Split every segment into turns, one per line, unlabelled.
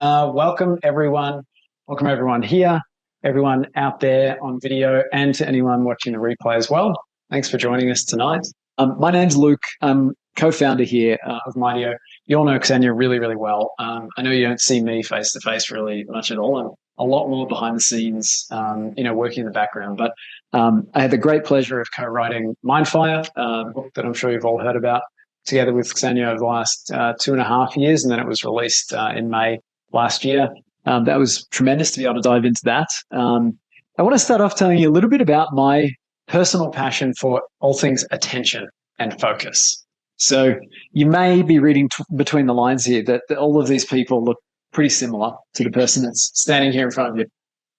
Welcome everyone. Welcome everyone here, everyone out there on video, and to anyone watching the replay as well. Thanks for joining us tonight. My name's Luke. I'm co-founder here of Mindeo. You all know Xenia really, really well. I know you don't see me face to face really much at all. I'm a lot more behind the scenes, working in the background. But I had the great pleasure of co-writing Mindfire, a book that I'm sure you've all heard about, together with Xenia over the last 2.5 years, and then it was released in May last year. That was tremendous to be able to dive into that. I want to start off telling you a little bit about my personal passion for all things attention and focus. So you may be reading between the lines here that all of these people look pretty similar to the person that's standing here in front of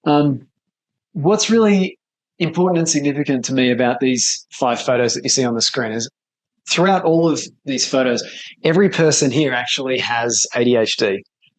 you. What's really important and significant to me about these 5 photos that you see on the screen is throughout all of these photos, every person here actually has ADHD.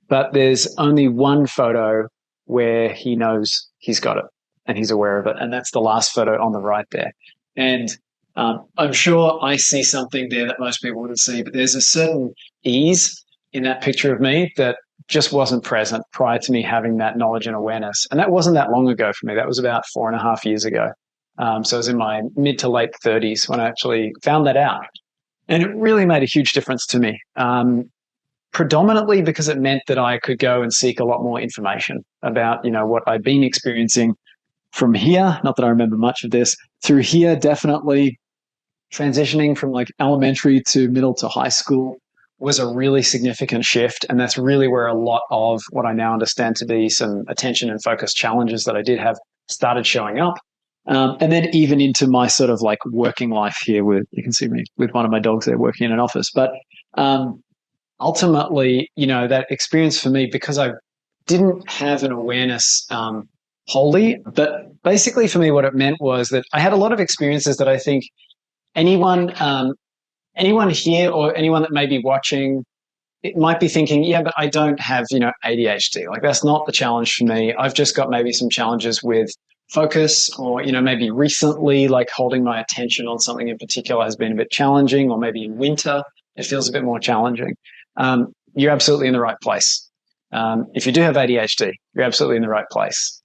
But there's only one photo where he knows he's got it and he's aware of it. And that's the last photo on the right there. And I'm sure I see something there that most people wouldn't see, but there's a certain ease in that picture of me that just wasn't present prior to me having that knowledge and awareness. And that wasn't that long ago for me. That was about 4.5 years ago. So I was in my mid to late 30s when I actually found that out. And it really made a huge difference to me. Predominantly because it meant that I could go and seek a lot more information about, what I'd been experiencing from here. Not that I remember much of this. Through here, definitely transitioning from like elementary to middle to high school was a really significant shift. And that's really where a lot of what I now understand to be some attention and focus challenges that I did have started showing up. And then even into my sort of like working life here you can see me with one of my dogs there working in an office. But ultimately, that experience for me, because I didn't have an awareness wholly, but basically for me, what it meant was that I had a lot of experiences that I think anyone here or anyone that may be watching, it might be thinking, yeah, but I don't have, ADHD. Like that's not the challenge for me. I've just got maybe some challenges with focus or, maybe recently like holding my attention on something in particular has been a bit challenging, or maybe in winter, it feels a bit more challenging. You're absolutely in the right place. If you do have ADHD, you're absolutely in the right place.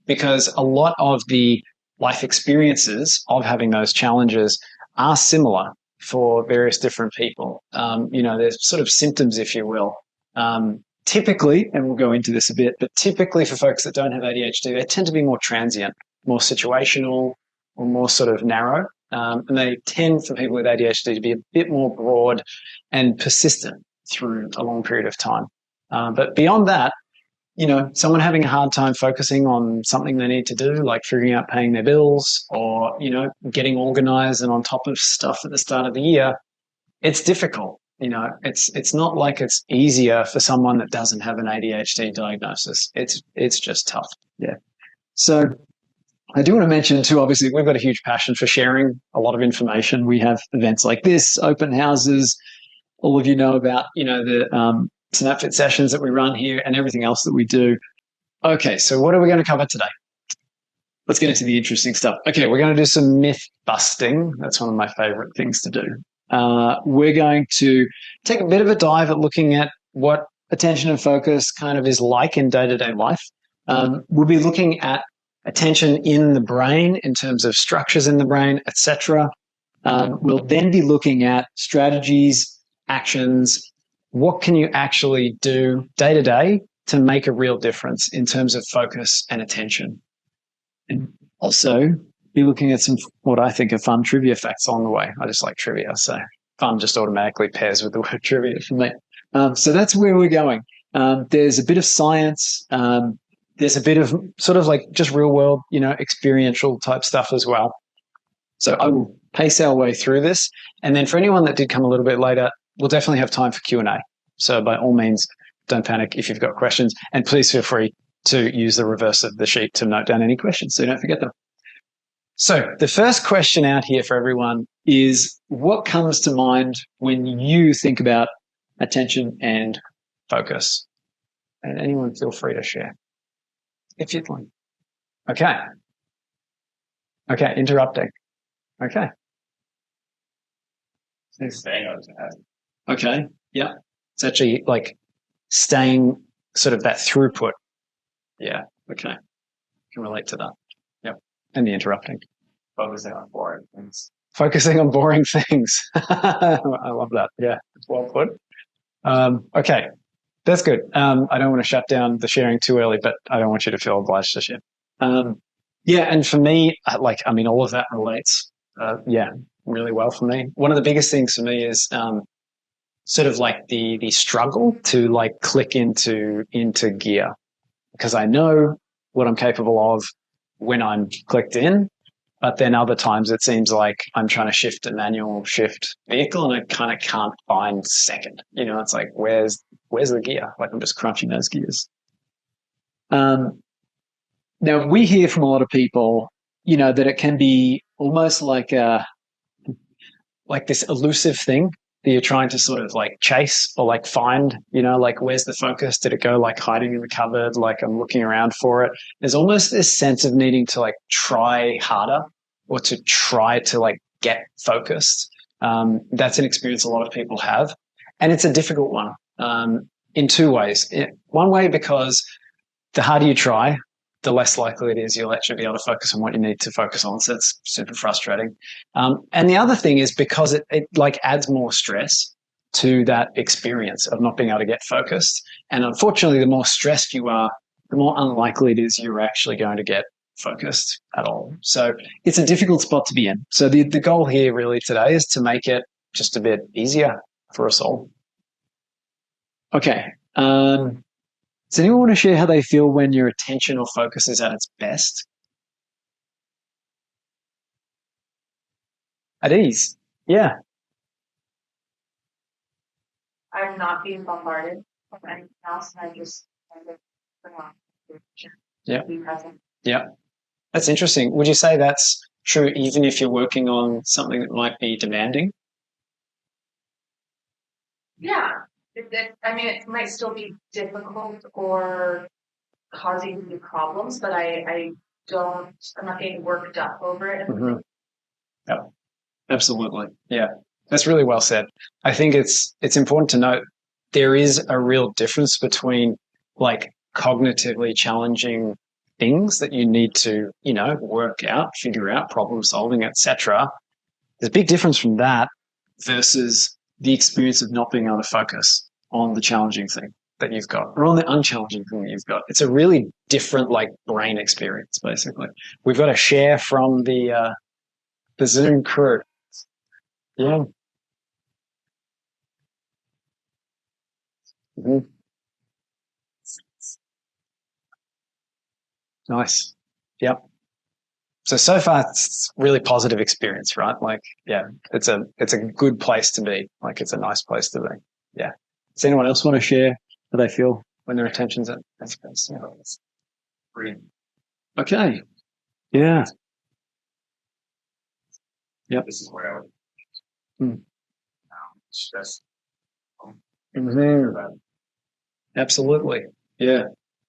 Because a lot of the life experiences of having those challenges are similar for various different people. There's sort of symptoms, if you will. Typically, and we'll go into this a bit, but typically for folks that don't have ADHD, they tend to be more transient, more situational, or more sort of narrow. And they tend, for people with ADHD, to be a bit more broad and persistent through a long period of time. But beyond that, someone having a hard time focusing on something they need to do, like figuring out paying their bills or, getting organized and on top of stuff at the start of the year, it's difficult. It's not like it's easier for someone that doesn't have an ADHD diagnosis. It's just tough. Yeah. So I do want to mention too, obviously, we've got a huge passion for sharing a lot of information. We have events like this, open houses. All of you know about, the SnapFit sessions that we run here and everything else that we do. Okay, so what are we going to cover today? Let's get into the interesting stuff. Okay, we're going to do some myth busting. That's one of my favorite things to do. We're going to take a bit of a dive at looking at what attention and focus kind of is like in day-to-day life. We'll be looking at attention in the brain in terms of structures in the brain, etc. We'll then be looking at strategies, actions. What can you actually do day to day to make a real difference in terms of focus and attention? And also be looking at some, what I think are fun trivia facts along the way. I just like trivia, so fun just automatically pairs with the word trivia for me. So that's where we're going. There's a bit of science. There's a bit of sort of like just real world, experiential type stuff as well. So I will pace our way through this. And then for anyone that did come a little bit later, we'll definitely have time for Q&A. So by all means, don't panic if you've got questions. And please feel free to use the reverse of the sheet to note down any questions so you don't forget them. So the first question out here for everyone is, what comes to mind when you think about attention and focus? And anyone feel free to share if you'd like. Okay. Okay, interrupting. Okay. Staying on task. Okay. Yeah. It's actually like staying sort of that throughput. Yeah. Okay. Can relate to that. Yep. And the interrupting.
Focusing on boring things.
Focusing on boring things. I love that. Yeah. Well put. Okay. That's good. I don't want to shut down the sharing too early, but I don't want you to feel obliged to share. Yeah. And for me, all of that relates, really well for me. One of the biggest things for me is, sort of like the struggle to like click into gear, because I know what I'm capable of when I'm clicked in, but then other times it seems like I'm trying to shift a manual shift vehicle and I kind of can't find second. It's like, where's the gear? Like I'm just crunching those gears. Now we hear from a lot of people, that it can be almost like this elusive thing that you're trying to sort of like chase or like find, like where's the focus? Did it go like hiding in the cupboard? Like I'm looking around for it. There's almost this sense of needing to like try harder or to try to like get focused. That's an experience a lot of people have. And it's a difficult one in two ways. One way, because the harder you try, the less likely it is you'll actually be able to focus on what you need to focus on. So it's super frustrating. And the other thing is because it like adds more stress to that experience of not being able to get focused. And unfortunately, the more stressed you are, the more unlikely it is you're actually going to get focused at all. So it's a difficult spot to be in. So the goal here really today is to make it just a bit easier for us all. Okay. Does anyone want to share how they feel when your attention or focus is at its best? At ease. Yeah.
I'm not being bombarded with anything else, and I just kind of
Yeah.
be present.
Yeah. That's interesting. Would you say that's true even if you're working on something that might be demanding?
Yeah. It might still be difficult or causing me problems, but I'm not getting worked up over it.
Mm-hmm. Yeah, absolutely. Yeah, that's really well said. I think it's important to note there is a real difference between like cognitively challenging things that you need to, work out, figure out, problem solving, etc. There's a big difference from that versus the experience of not being able to focus on the challenging thing that you've got or on the unchallenging thing that you've got. It's a really different like brain experience, basically. We've got a share from the Zoom crew. Yeah. Mm-hmm. Nice. Yep. So far it's really positive experience, right? Like, yeah, it's a good place to be. Like it's a nice place to be. Yeah. Does anyone else want to share how they feel when their attention's at its best? Yeah. Brilliant. Okay. Yeah. Yep.
This is where I would stress.
Mm-hmm. Absolutely. Yeah.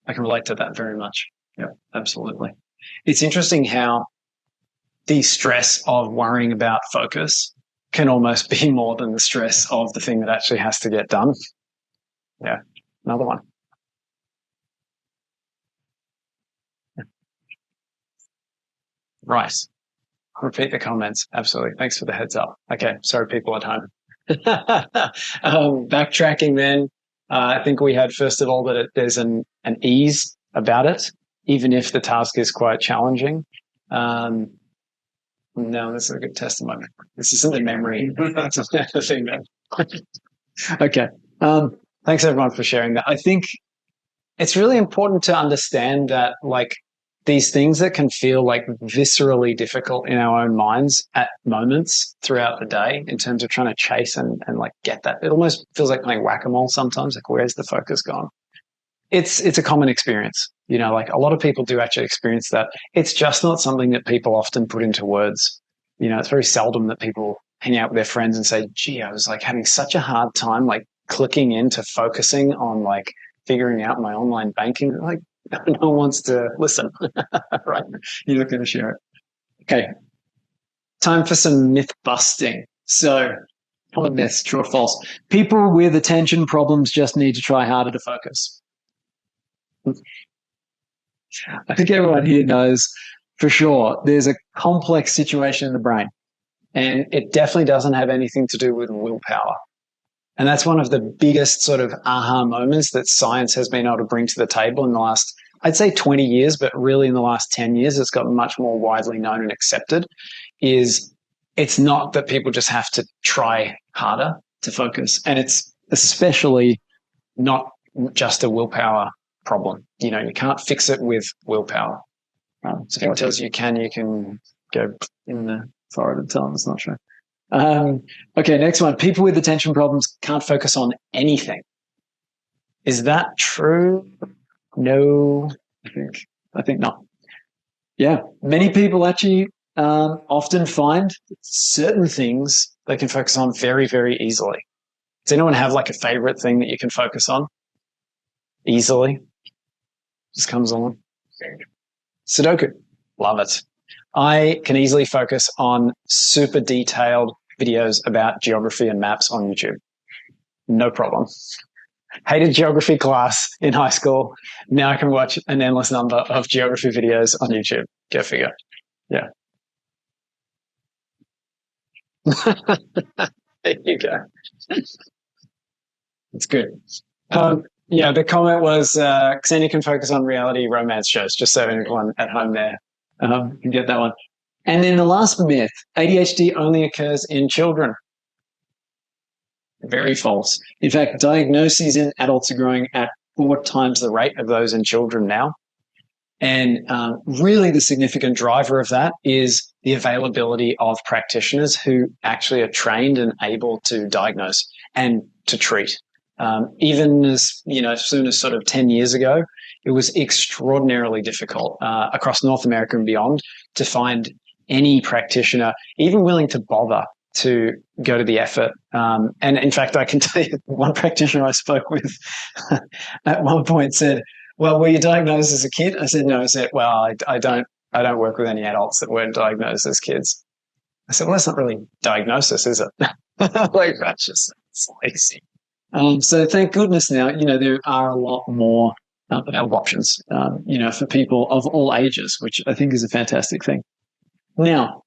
I can relate to that very much. Yeah, absolutely. It's interesting how the stress of worrying about focus can almost be more than the stress of the thing that actually has to get done. Yeah. Another one. Right. Repeat the comments. Absolutely. Thanks for the heads up. Okay. Sorry, people at home. Backtracking then, I think we had, first of all, that there's an ease about it, even if the task is quite challenging. No, this is a good testimony. This isn't a memory. That's the thing then. Okay. Thanks everyone for sharing that. I think it's really important to understand that like these things that can feel like viscerally difficult in our own minds at moments throughout the day in terms of trying to chase and like get that. It almost feels like playing whack-a-mole sometimes, like where's the focus gone? It's a common experience. Like a lot of people do actually experience that. It's just not something that people often put into words. It's very seldom that people hang out with their friends and say, gee, I was like having such a hard time like clicking into focusing on like figuring out my online banking. Like no one wants to listen, right? You're not going to share it. Okay. Time for some myth busting. So, common myths, true or false? People with attention problems just need to try harder to focus. I think everyone here knows for sure there's a complex situation in the brain, and it definitely doesn't have anything to do with willpower. And that's one of the biggest sort of aha moments that science has been able to bring to the table in the last, I'd say 20 years, but really in the last 10 years, it's gotten much more widely known and accepted, is it's not that people just have to try harder to focus. And it's especially not just a willpower problem. You can't fix it with willpower. So if anyone tells you you can go in the forehead and tell them it's not true. Okay, next one. People with attention problems can't focus on anything. Is that true? No, I think not. Yeah, many people actually often find certain things they can focus on very, very easily. Does anyone have like a favorite thing that you can focus on easily? Just comes on. Sudoku. Love it. I can easily focus on super detailed videos about geography and maps on YouTube. No problem. Hated geography class in high school. Now I can watch an endless number of geography videos on YouTube. Go figure. Yeah. There you go. That's good. The comment was Xenia can focus on reality romance shows, just so anyone at home there can get that one. And then the last myth, ADHD only occurs in children. Very false. In fact, diagnoses in adults are growing at 4 times the rate of those in children now. And really the significant driver of that is the availability of practitioners who actually are trained and able to diagnose and to treat. Even as soon as sort of 10 years ago, it was extraordinarily difficult across North America and beyond to find any practitioner even willing to bother to go to the effort. And in fact, I can tell you one practitioner I spoke with at one point said, "Well, were you diagnosed as a kid?" I said, "No." He said, "Well, I don't work with any adults that weren't diagnosed as kids." I said, "Well, that's not really diagnosis, is it?" Like, that's just lazy. So thank goodness now, there are a lot more options, for people of all ages, which I think is a fantastic thing. Now,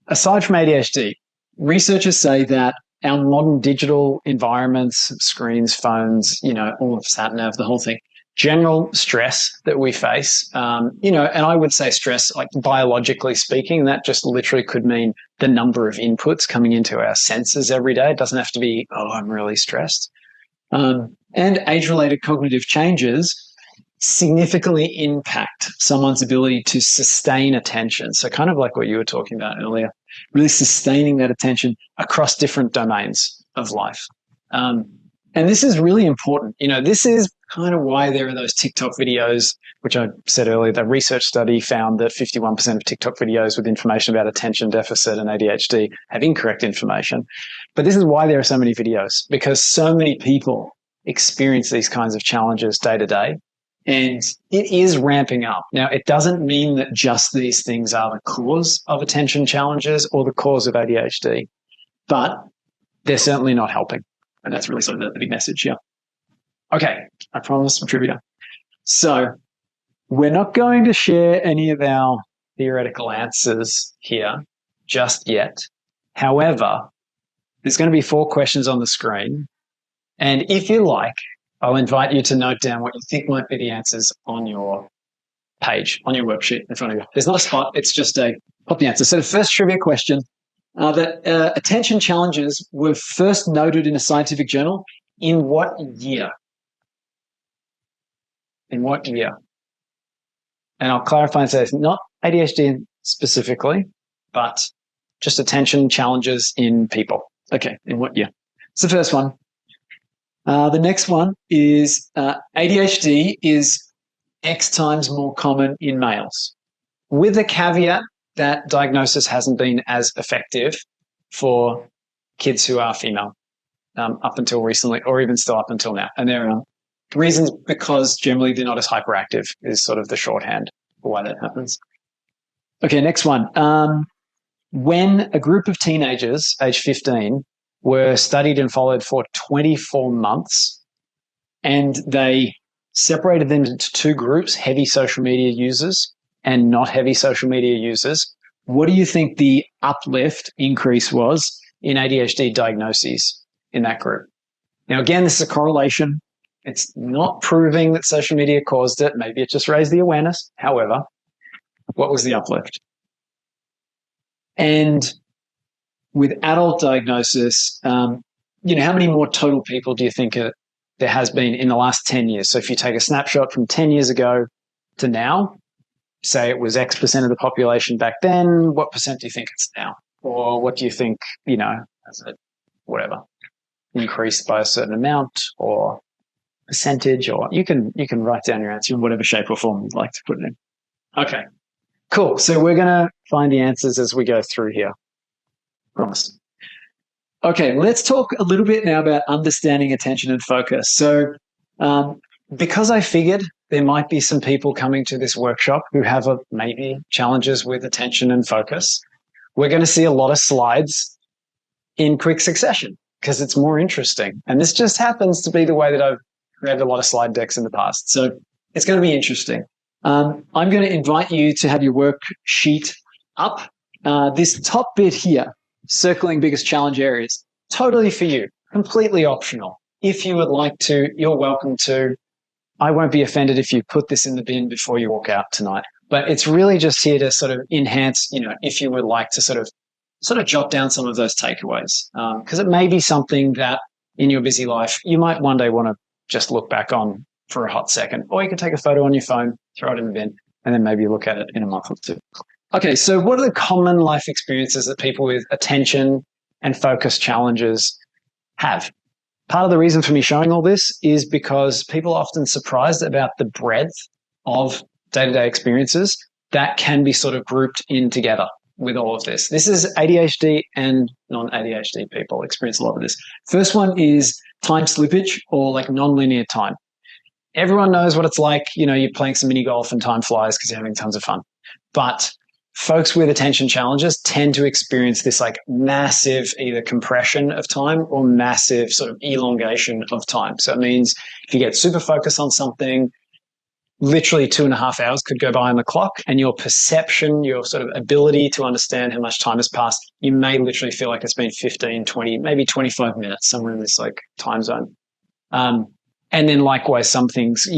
aside from ADHD, researchers say that our modern digital environments, screens, phones, all of sat nav, the whole thing, general stress that we face, and I would say stress, like biologically speaking, that just literally could mean the number of inputs coming into our senses every day. It doesn't have to be, "Oh, I'm really stressed." And age-related cognitive changes significantly impact someone's ability to sustain attention. So kind of like what you were talking about earlier, really sustaining that attention across different domains of life. And this is really important. This is kind of why there are those TikTok videos, which I said earlier, the research study found that 51% of TikTok videos with information about attention deficit and ADHD have incorrect information. But this is why there are so many videos, because so many people experience these kinds of challenges day to day. And it is ramping up. Now, it doesn't mean that just these things are the cause of attention challenges or the cause of ADHD, but they're certainly not helping. And that's really sort of the big message here. Okay, I promised some trivia. So we're not going to share any of our theoretical answers here just yet. However, there's going to be 4 questions on the screen. And if you like, I'll invite you to note down what you think might be the answers on your page, on your worksheet in front of you. There's not a spot, it's just pop the answer. So the first trivia question, that attention challenges were first noted in a scientific journal in what year? In what year? And I'll clarify and say it's not ADHD specifically, but just attention challenges in people. Okay, in what year? It's the first one. The next one is ADHD is X times more common in males, with the caveat that diagnosis hasn't been as effective for kids who are female up until recently, or even still up until now. And there are reasons, because generally they're not as hyperactive is sort of the shorthand for why that happens. Okay, next one. When a group of teenagers, age 15, were studied and followed for 24 months, and they separated them into two groups, heavy social media users and not heavy social media users, what do you think the uplift increase was in ADHD diagnoses in that group? Now, again, this is a correlation. It's not proving that social media caused it. Maybe it just raised the awareness. However, what was the uplift? And with adult diagnosis, how many more total people do you think there has been in the last 10 years? So if you take a snapshot from 10 years ago to now, say it was X% of the population back then, what percent do you think it's now? Or what do you think, as it, whatever, increased by a certain amount or percentage, or you can write down your answer in whatever shape or form you'd like to put it in. Okay, cool. So we're going to find the answers as we go through here. Promise. Okay, let's talk a little bit now about understanding attention and focus. So because I figured there might be some people coming to this workshop who have maybe challenges with attention and focus, we're going to see a lot of slides in quick succession because it's more interesting. And this just happens to be the way that I've created a lot of slide decks in the past. So it's going to be interesting. I'm going to invite you to have your worksheet up. This top bit here, circling biggest challenge areas, totally for you, completely optional. If you would like to, you're welcome to. I won't be offended if you put this in the bin before you walk out tonight. But it's really just here to sort of enhance, if you would like to sort of jot down some of those takeaways. Because it may be something that in your busy life, you might one day want to just look back on for a hot second. Or you can take a photo on your phone, throw it in the bin, and then maybe look at it in a month or two. Okay, so what are the common life experiences that people with attention and focus challenges have? Part of the reason for me showing all this is because people are often surprised about the breadth of day-to-day experiences that can be sort of grouped in together with all of this. This is ADHD and non-ADHD people experience a lot of this. First one is time slippage or like non-linear time. Everyone knows what it's like. You're playing some mini golf and time flies because you're having tons of fun. But folks with attention challenges tend to experience this like massive either compression of time or massive sort of elongation of time. So it means if you get super focused on something, literally 2.5 hours could go by on the clock, and your perception, your sort of ability to understand how much time has passed, you may literally feel like it's been 15, 20, maybe 25 minutes, somewhere in this like time zone. And then likewise, some things,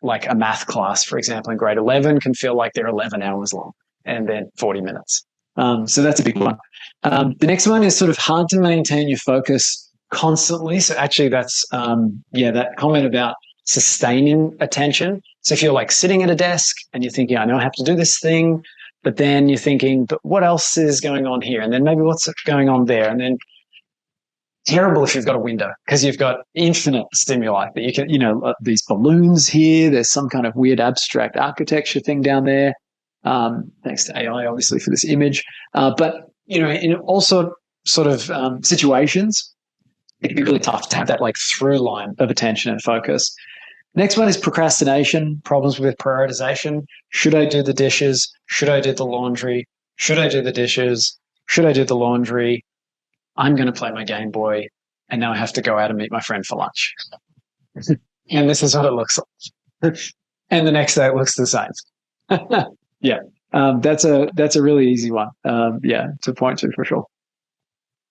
like a math class, for example, in grade 11 can feel like they're 11 hours long and then 40 minutes. So that's a big one. The next one is sort of hard to maintain your focus constantly. So actually that's, that comment about sustaining attention. So if you're like sitting at a desk and you're thinking, I know I have to do this thing, but then you're thinking, but what else is going on here? And then maybe what's going on there? And then terrible if you've got a window because you've got infinite stimuli that you can, these balloons here, there's some kind of weird abstract architecture thing down there. Thanks to AI, obviously, for this image. But, in all sort of situations, it can be really tough to have that like through line of attention and focus. Next one is procrastination, problems with prioritization. Should I do the dishes? Should I do the laundry? Should I do the dishes? Should I do the laundry? I'm going to play my Game Boy, and now I have to go out and meet my friend for lunch. And this is what it looks like. And the next day it looks the same. Yeah, that's a really easy one. To point to for sure.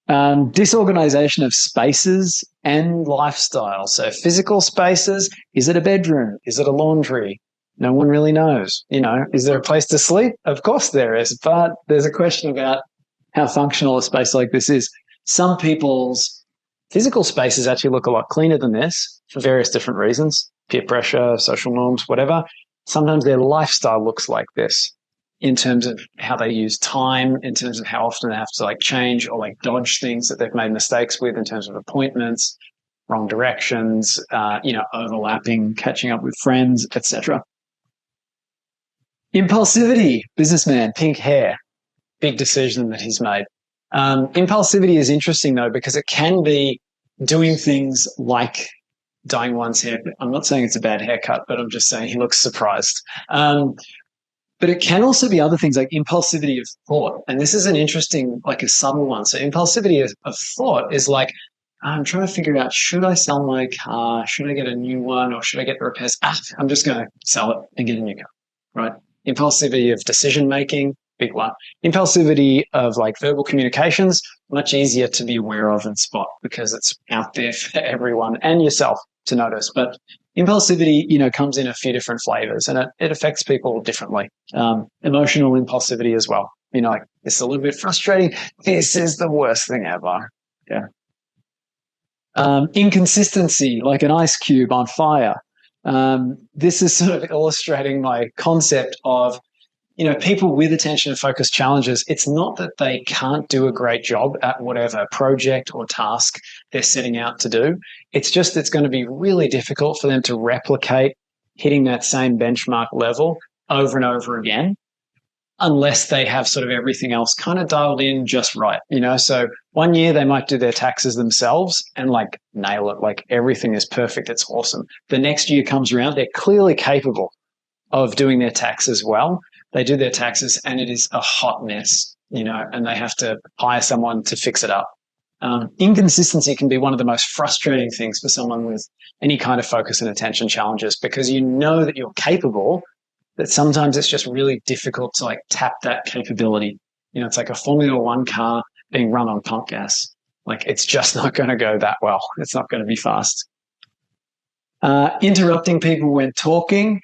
Disorganization of spaces and lifestyle. So physical spaces, is it a bedroom? Is it a laundry? No one really knows. Is there a place to sleep? Of course there is, but there's a question about how functional a space like this is. Some people's physical spaces actually look a lot cleaner than this for various different reasons, peer pressure, social norms, whatever. Sometimes their lifestyle looks like this in terms of how they use time, in terms of how often they have to like change or like dodge things that they've made mistakes with in terms of appointments, wrong directions, overlapping, catching up with friends, etc. Impulsivity, businessman, pink hair, big decision that he's made. Impulsivity is interesting though, because it can be doing things like dyeing one's hair. I'm not saying it's a bad haircut, but I'm just saying he looks surprised. But it can also be other things like impulsivity of thought. And this is an interesting, like a subtle one. So impulsivity of thought is like, I'm trying to figure out, should I sell my car? Should I get a new one, or should I get the repairs? I'm just going to sell it and get a new car, right? Impulsivity of decision making, big one. Impulsivity of like verbal communications, much easier to be aware of and spot because it's out there for everyone and yourself to notice. But impulsivity, comes in a few different flavors, and it affects people differently. Emotional impulsivity as well. Like, it's a little bit frustrating. This is the worst thing ever. Yeah. Inconsistency, like an ice cube on fire. This is sort of illustrating my concept of, people with attention and focus challenges. It's not that they can't do a great job at whatever project or task they're setting out to do. It's just it's going to be really difficult for them to replicate hitting that same benchmark level over and over again, unless they have sort of everything else kind of dialed in just right, So one year they might do their taxes themselves and like nail it, like everything is perfect, it's awesome. The next year comes around, they're clearly capable of doing their taxes well. They do their taxes and it is a hot mess, and they have to hire someone to fix it up. Inconsistency can be one of the most frustrating things for someone with any kind of focus and attention challenges, because that you're capable, that sometimes it's just really difficult to like tap that capability. It's like a Formula One car being run on pump gas. Like, it's just not going to go that well. It's not going to be fast. Interrupting people when talking.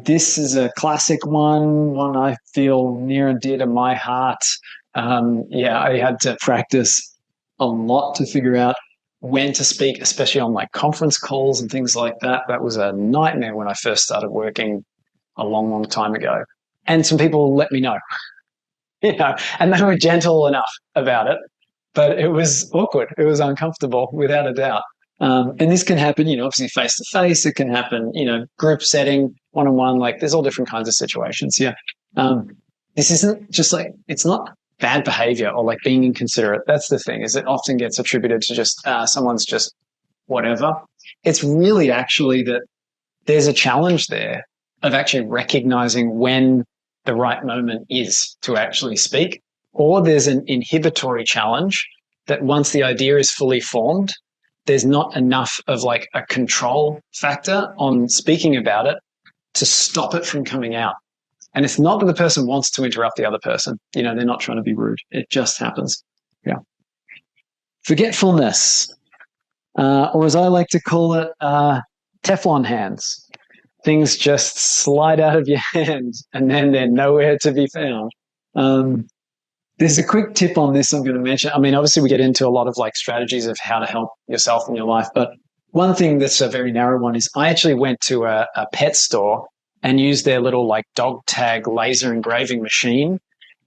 This is a classic one I feel near and dear to my heart. I had to practice a lot to figure out when to speak, especially on like conference calls and things like that. That was a nightmare when I first started working a long, long time ago. And some people let me know, and they were gentle enough about it, but it was awkward. It was uncomfortable, without a doubt. And this can happen, obviously face to face. It can happen, group setting, one-on-one, like there's all different kinds of situations. Yeah. This isn't just like, it's not bad behavior or like being inconsiderate. That's the thing, is it often gets attributed to just someone's just whatever. It's really actually that there's a challenge there of actually recognizing when the right moment is to actually speak, or there's an inhibitory challenge that once the idea is fully formed, there's not enough of like a control factor on speaking about it to stop it from coming out. And it's not that the person wants to interrupt the other person. They're not trying to be rude. It just happens. Yeah. Forgetfulness, or as I like to call it, Teflon hands. Things just slide out of your hand and then they're nowhere to be found. There's a quick tip on this I'm going to mention. I mean, obviously we get into a lot of like strategies of how to help yourself in your life, but one thing that's a very narrow one is I actually went to a pet store and used their little like dog tag laser engraving machine,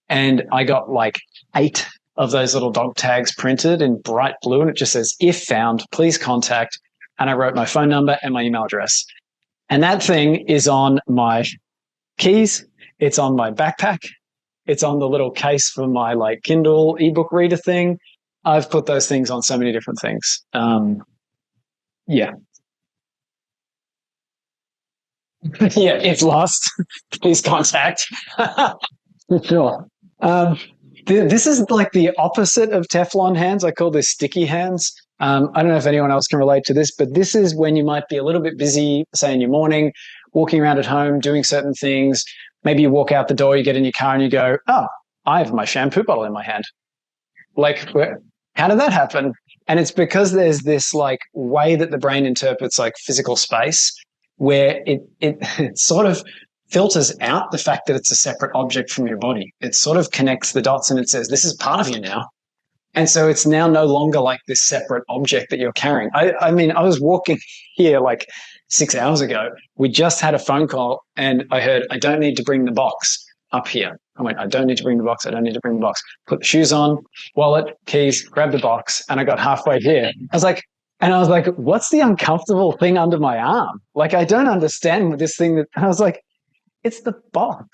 and I got like 8 of those little dog tags printed in bright blue, and it just says, "If found, please contact." And I wrote my phone number and my email address. And that thing is on my keys. It's on my backpack. It's on the little case for my like Kindle ebook reader thing. I've put those things on so many different things. Yeah. Yeah, if lost, please contact. For sure. This is like the opposite of Teflon hands. I call this sticky hands. I don't know if anyone else can relate to this, but this is when you might be a little bit busy, say in your morning, walking around at home, doing certain things. Maybe you walk out the door, you get in your car and you go, "Oh, I have my shampoo bottle in my hand." Like, how did that happen? And it's because there's this like way that the brain interprets like physical space where it sort of filters out the fact that it's a separate object from your body. It sort of connects the dots and it says, this is part of you now. And so it's now no longer like this separate object that you're carrying. I mean, I was walking here like 6 hours ago. We just had a phone call and I heard, "I don't need to bring the box up here." I went, "I don't need to bring the box. I don't need to bring the box." Put the shoes on, wallet, keys, grab the box. And I got halfway here. I was like, what's the uncomfortable thing under my arm? Like, I don't understand this thing that I was like, it's the box.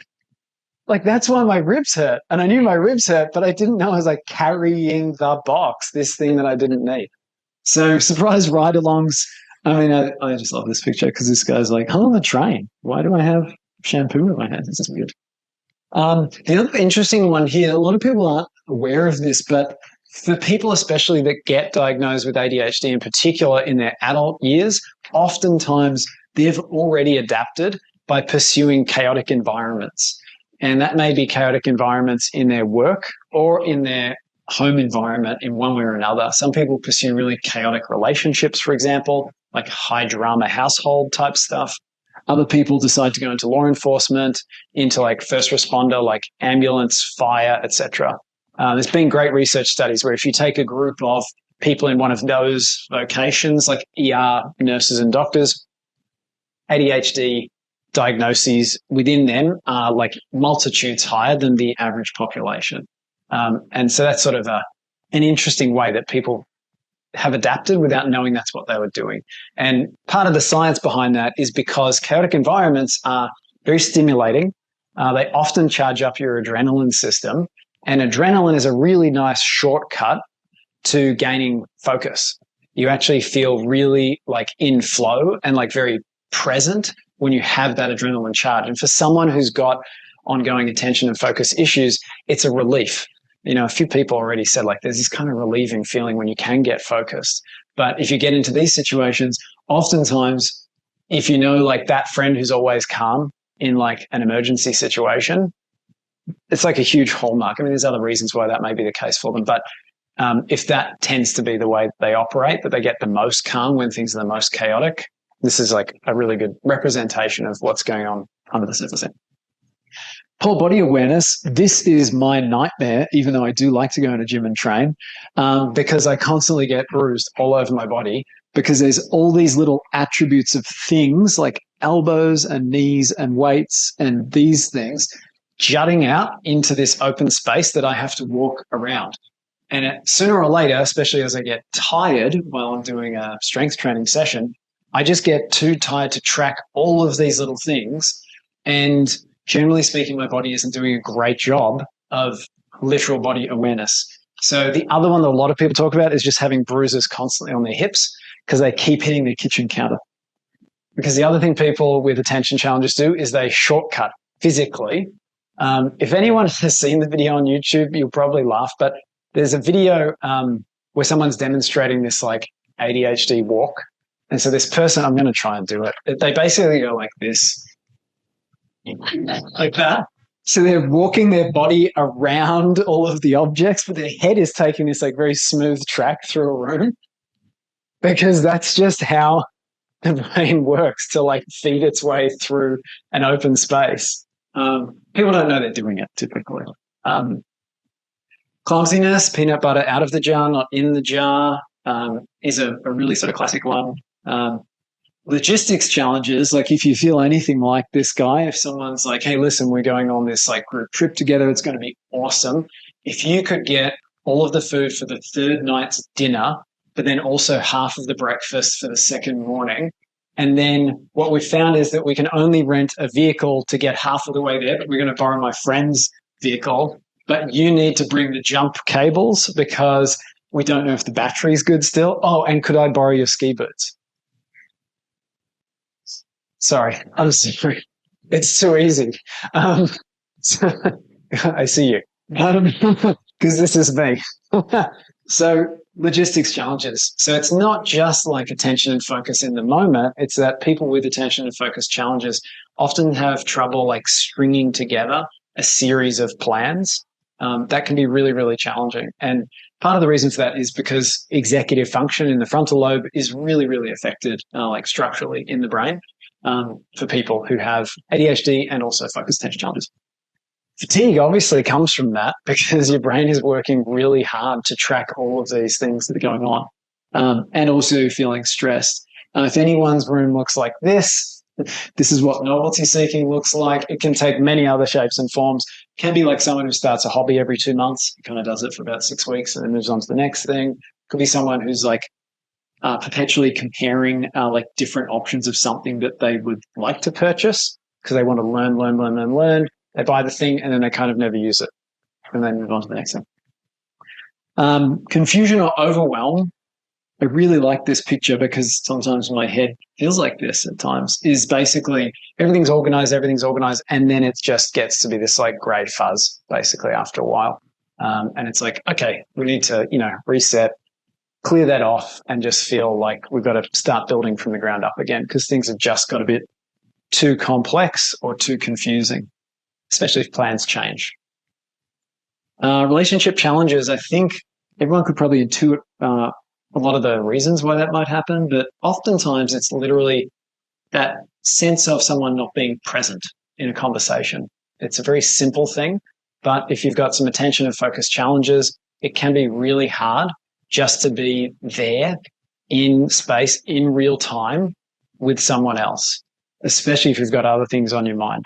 Like, that's why my ribs hurt. And I knew my ribs hurt, but I didn't know I was like carrying the box, this thing that I didn't need. So surprise ride-alongs. I mean, I just love this picture because this guy's like, "I'm on the train. Why do I have shampoo in my hand? This is weird." The other interesting one here, a lot of people aren't aware of this, but For people especially that get diagnosed with ADHD, in particular in their adult years, oftentimes they've already adapted by pursuing chaotic environments. And that may be chaotic environments in their work or in their home environment in one way or another. Some people pursue really chaotic relationships, for example, like high drama household type stuff. Other people decide to go into law enforcement, into like first responder, like ambulance, fire, etc. There's been great research studies where if you take a group of people in one of those vocations, like ER nurses and doctors, ADHD diagnoses within them are like multitudes higher than the average population. And so that's sort of an interesting way that people have adapted without knowing that's what they were doing. And part of the science behind that is because chaotic environments are very stimulating. They often charge up your adrenaline system, and adrenaline is a really nice shortcut to gaining focus. You actually feel really like in flow and like very present when you have that adrenaline charge. And for someone who's got ongoing attention and focus issues, it's a relief. You know, a few people already said like there's this kind of relieving feeling when you can get focused. But if you get into these situations, oftentimes, if you know like that friend who's always calm in like an emergency situation, it's like a huge hallmark. I mean, there's other reasons why that may be the case for them. But if that tends to be the way they operate, that they get the most calm when things are the most chaotic, this is like a really good representation of what's going on under the surface. Poor body awareness. This is my nightmare, even though I do like to go in a gym and train, because I constantly get bruised all over my body because there's all these little attributes of things like elbows and knees and weights and these things jutting out into this open space that I have to walk around. And sooner or later, especially as I get tired while I'm doing a strength training session, I just get too tired to track all of these little things. And generally speaking, my body isn't doing a great job of literal body awareness. So the other one that a lot of people talk about is just having bruises constantly on their hips because they keep hitting their kitchen counter. Because the other thing people with attention challenges do is they shortcut physically. If anyone has seen the video on YouTube, you'll probably laugh, but there's a video where someone's demonstrating this like ADHD walk. And so this person, I'm going to try and do it. They basically go like this. Like that. So they're walking their body around all of the objects, but their head is taking this like very smooth track through a room because that's just how the brain works to like feed its way through an open space. People don't know they're doing it typically. Clumsiness, peanut butter out of the jar, not in the jar, is a really sort of classic one. Logistics challenges, like if you feel anything like this guy, if someone's like, hey, listen, we're going on this like group trip together, it's going to be awesome. If you could get all of the food for the third night's dinner, but then also half of the breakfast for the second morning. And then what we found is that we can only rent a vehicle to get half of the way there, but we're going to borrow my friend's vehicle. But you need to bring the jump cables because we don't know if the battery's good still. Oh, and could I borrow your ski boots? Sorry, I'm sorry. It's too easy. I see you. Because this is me. So logistics challenges. So it's not just like attention and focus in the moment. It's that people with attention and focus challenges often have trouble like stringing together a series of plans. That can be really, really challenging. And part of the reason for that is because executive function in the frontal lobe is really, really affected like structurally in the brain. For people who have ADHD and also focus attention challenges. Fatigue obviously comes from that because your brain is working really hard to track all of these things that are going on, and also feeling stressed. If anyone's room looks like this is what novelty seeking looks like. It can take many other shapes and forms. It can be like someone who starts a hobby every 2 months, kind of does it for about 6 weeks and then moves on to the next thing. Could be someone who's like perpetually comparing like different options of something that they would like to purchase because they want to learn. They buy the thing and then they kind of never use it and then move on to the next thing. Confusion or overwhelm. I really like this picture because sometimes my head feels like this at times, is basically everything's organized, and then it just gets to be this like grey fuzz basically after a while. And it's like, okay, we need to, reset, clear that off, and just feel like we've got to start building from the ground up again, because things have just got a bit too complex or too confusing, especially if plans change. Relationship challenges, I think everyone could probably intuit a lot of the reasons why that might happen, but oftentimes it's literally that sense of someone not being present in a conversation. It's a very simple thing, but if you've got some attention and focus challenges, it can be really hard just to be there in space, in real time with someone else, especially if you've got other things on your mind.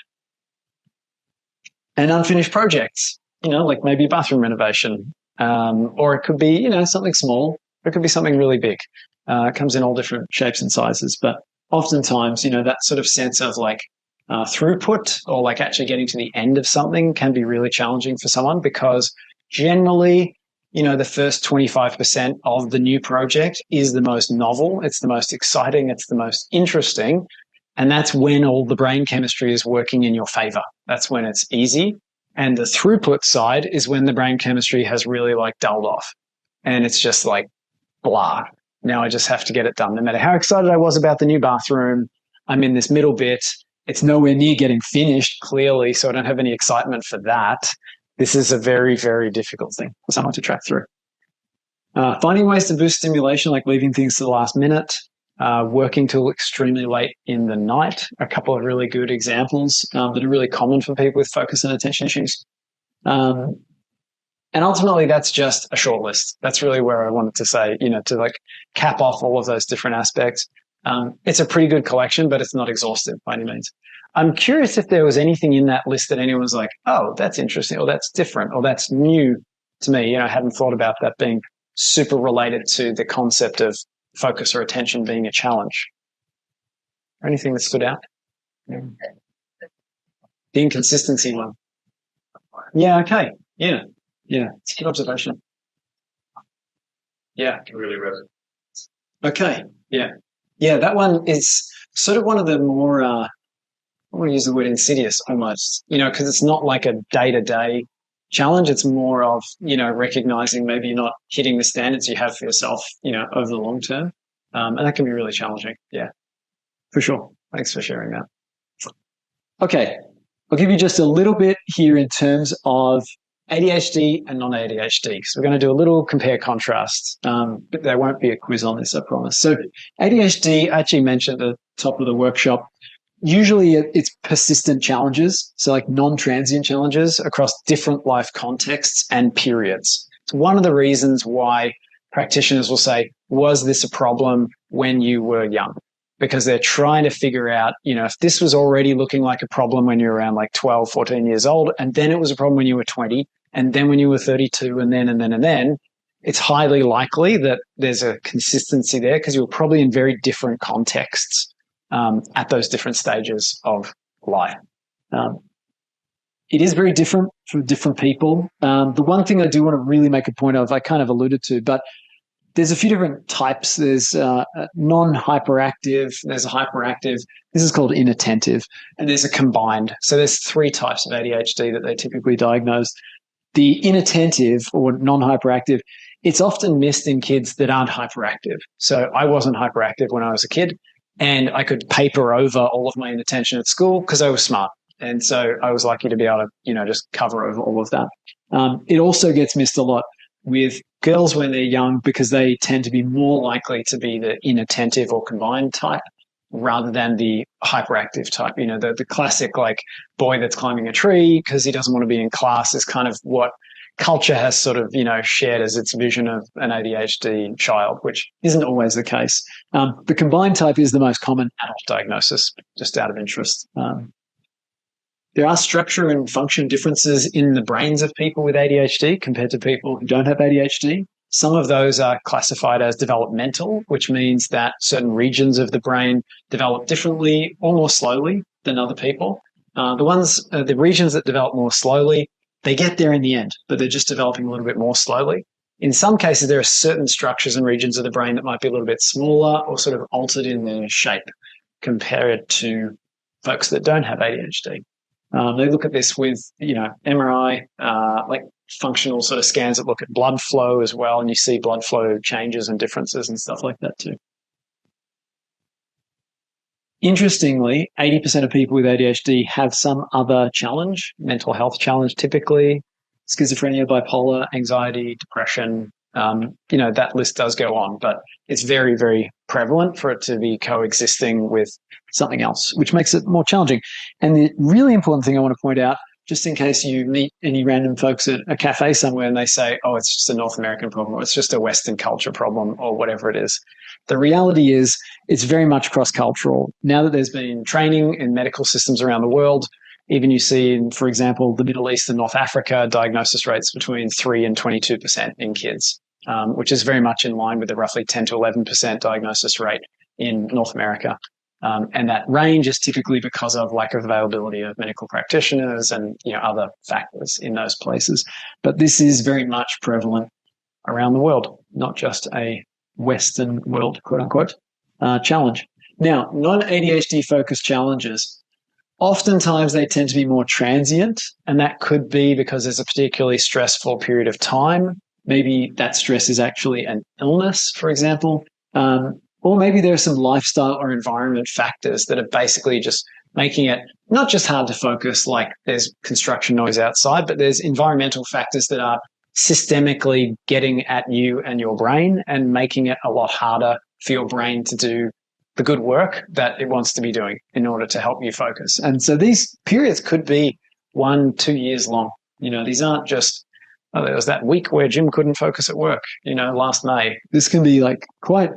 And unfinished projects, like maybe a bathroom renovation, or it could be, something small. It could be something really big. It comes in all different shapes and sizes, but oftentimes, that sort of sense of like throughput, or like actually getting to the end of something, can be really challenging for someone, because generally, the first 25% of the new project is the most novel, it's the most exciting, it's the most interesting. And that's when all the brain chemistry is working in your favor. That's when it's easy. And the throughput side is when the brain chemistry has really like dulled off. And it's just like, blah. Now I just have to get it done. No matter how excited I was about the new bathroom, I'm in this middle bit. It's nowhere near getting finished, clearly, so I don't have any excitement for that. This is a very, very difficult thing for someone to track through. Finding ways to boost stimulation, like leaving things to the last minute, working till extremely late in the night. A couple of really good examples that are really common for people with focus and attention issues. And ultimately, that's just a short list. That's really where I wanted to say, to like cap off all of those different aspects. It's a pretty good collection, but it's not exhaustive by any means. I'm curious if there was anything in that list that anyone was like, oh, that's interesting, or that's different, or that's new to me. I hadn't thought about that being super related to the concept of focus or attention being a challenge. Or anything that stood out? Yeah. The inconsistency one. Yeah, okay. Yeah, it's a good observation. Yeah.
It really resonates.
Okay, yeah, that one is sort of one of the more, I want to use the word insidious almost, because it's not like a day-to-day challenge. It's more of, recognizing maybe you're not hitting the standards you have for yourself, over the long term. And that can be really challenging. Yeah, for sure. Thanks for sharing that. Okay, I'll give you just a little bit here in terms of ADHD and non-ADHD. So we're going to do a little compare contrast, but there won't be a quiz on this, I promise. So ADHD, I actually mentioned at the top of the workshop, usually it's persistent challenges, so like non-transient challenges across different life contexts and periods. It's one of the reasons why practitioners will say, was this a problem when you were young? Because they're trying to figure out, if this was already looking like a problem when you were around like 12, 14 years old, and then it was a problem when you were 20, and then when you were 32, and then, it's highly likely that there's a consistency there, because you were probably in very different contexts at those different stages of life. It is very different for different people. The one thing I do want to really make a point of, I kind of alluded to, but there's a few different types. There's non-hyperactive, there's a hyperactive, this is called inattentive, and there's a combined. So there's 3 types of ADHD that they typically diagnose. The inattentive or non-hyperactive, it's often missed in kids that aren't hyperactive. So I wasn't hyperactive when I was a kid, and I could paper over all of my inattention at school because I was smart. And so I was lucky to be able to, just cover over all of that. It also gets missed a lot with girls when they're young, because they tend to be more likely to be the inattentive or combined type rather than the hyperactive type. The classic like boy that's climbing a tree because he doesn't want to be in class is kind of what culture has sort of, shared as its vision of an ADHD child, which isn't always the case. The combined type is the most common adult diagnosis, just out of interest. There are structure and function differences in the brains of people with ADHD compared to people who don't have ADHD. Some of those are classified as developmental, which means that certain regions of the brain develop differently or more slowly than other people. The regions that develop more slowly, they get there in the end, but they're just developing a little bit more slowly. In some cases, there are certain structures and regions of the brain that might be a little bit smaller or sort of altered in their shape compared to folks that don't have ADHD. They look at this with, MRI, like functional sort of scans that look at blood flow as well, and you see blood flow changes and differences and stuff like that too. Interestingly, 80% of people with ADHD have some other challenge, mental health challenge typically, schizophrenia, bipolar, anxiety, depression. That list does go on, but it's very, very prevalent for it to be coexisting with something else, which makes it more challenging. And the really important thing I want to point out, just in case you meet any random folks at a cafe somewhere and they say, oh, it's just a North American problem, or it's just a Western culture problem, or whatever it is. The reality is it's very much cross-cultural. Now that there's been training in medical systems around the world, even you see in, for example, the Middle East and North Africa, diagnosis rates between 3 and 22% in kids, which is very much in line with the roughly 10 to 11% diagnosis rate in North America. And that range is typically because of lack of availability of medical practitioners and other factors in those places. But this is very much prevalent around the world, not just a Western world, quote unquote, challenge. Now, non-ADHD focused challenges, oftentimes they tend to be more transient, and that could be because there's a particularly stressful period of time. Maybe that stress is actually an illness, for example, or maybe there are some lifestyle or environment factors that are basically just making it not just hard to focus, like there's construction noise outside, but there's environmental factors that are systemically getting at you and your brain and making it a lot harder for your brain to do the good work that it wants to be doing in order to help you focus. And so these periods could be 1-2 years long. These aren't just, there was that week where Jim couldn't focus at work, last May. This can be like quite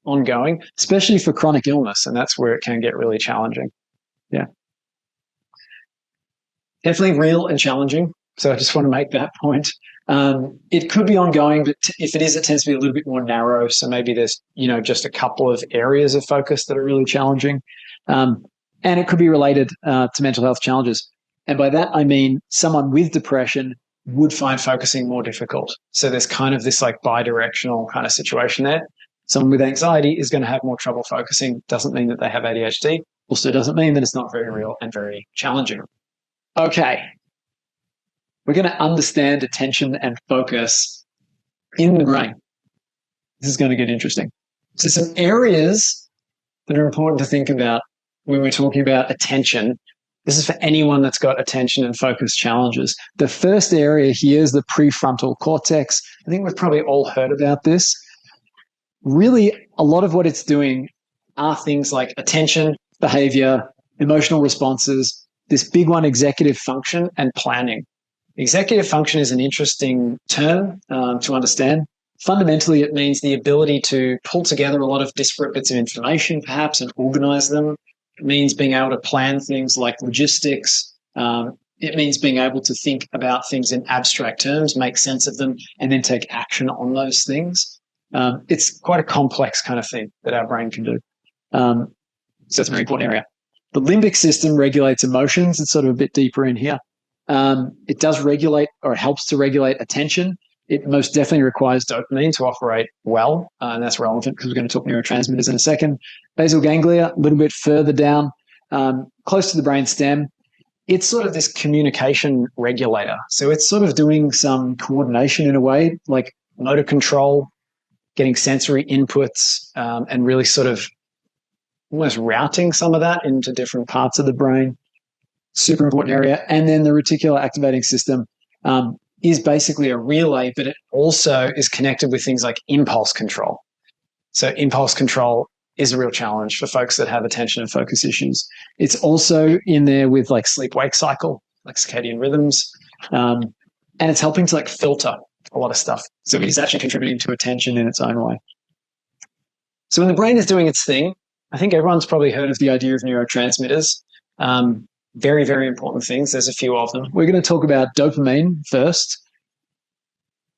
ongoing, especially for chronic illness. And that's where it can get really challenging. Yeah. Definitely real and challenging. So I just want to make that point. It could be ongoing, but if it is, it tends to be a little bit more narrow. So maybe there's, just a couple of areas of focus that are really challenging. And it could be related to mental health challenges. And by that, I mean someone with depression would find focusing more difficult. So there's kind of this like bi-directional kind of situation there. Someone with anxiety is going to have more trouble focusing. Doesn't mean that they have ADHD. Also doesn't mean that it's not very real and very challenging. Okay. We're going to understand attention and focus in the brain. This is going to get interesting. So some areas that are important to think about when we're talking about attention. This is for anyone that's got attention and focus challenges. The first area here is the prefrontal cortex. I think we've probably all heard about this. Really, a lot of what it's doing are things like attention, behavior, emotional responses, this big one, executive function and planning. Executive function is an interesting term to understand. Fundamentally, it means the ability to pull together a lot of disparate bits of information, perhaps, and organize them. It means being able to plan things like logistics. It means being able to think about things in abstract terms, make sense of them, and then take action on those things. It's quite a complex kind of thing that our brain can do. So it's a very important area. The limbic system regulates emotions. It's sort of a bit deeper in here. It does regulate, or it helps to regulate attention. It most definitely requires dopamine to operate well, and that's relevant because we're going to talk neurotransmitters in a second. Basal ganglia, a little bit further down, close to the brain stem. It's sort of this communication regulator. So it's sort of doing some coordination in a way, like motor control, getting sensory inputs, and really sort of almost routing some of that into different parts of the brain. Super important area. And then the reticular activating system is basically a relay, but it also is connected with things like impulse control. So impulse control is a real challenge for folks that have attention and focus issues. It's also in there with like sleep-wake cycle, like circadian rhythms, and it's helping to like filter a lot of stuff. So it is actually contributing to attention in its own way. So when the brain is doing its thing, I think everyone's probably heard of the idea of neurotransmitters. Very, very important things. There's a few of them. We're going to talk about dopamine first.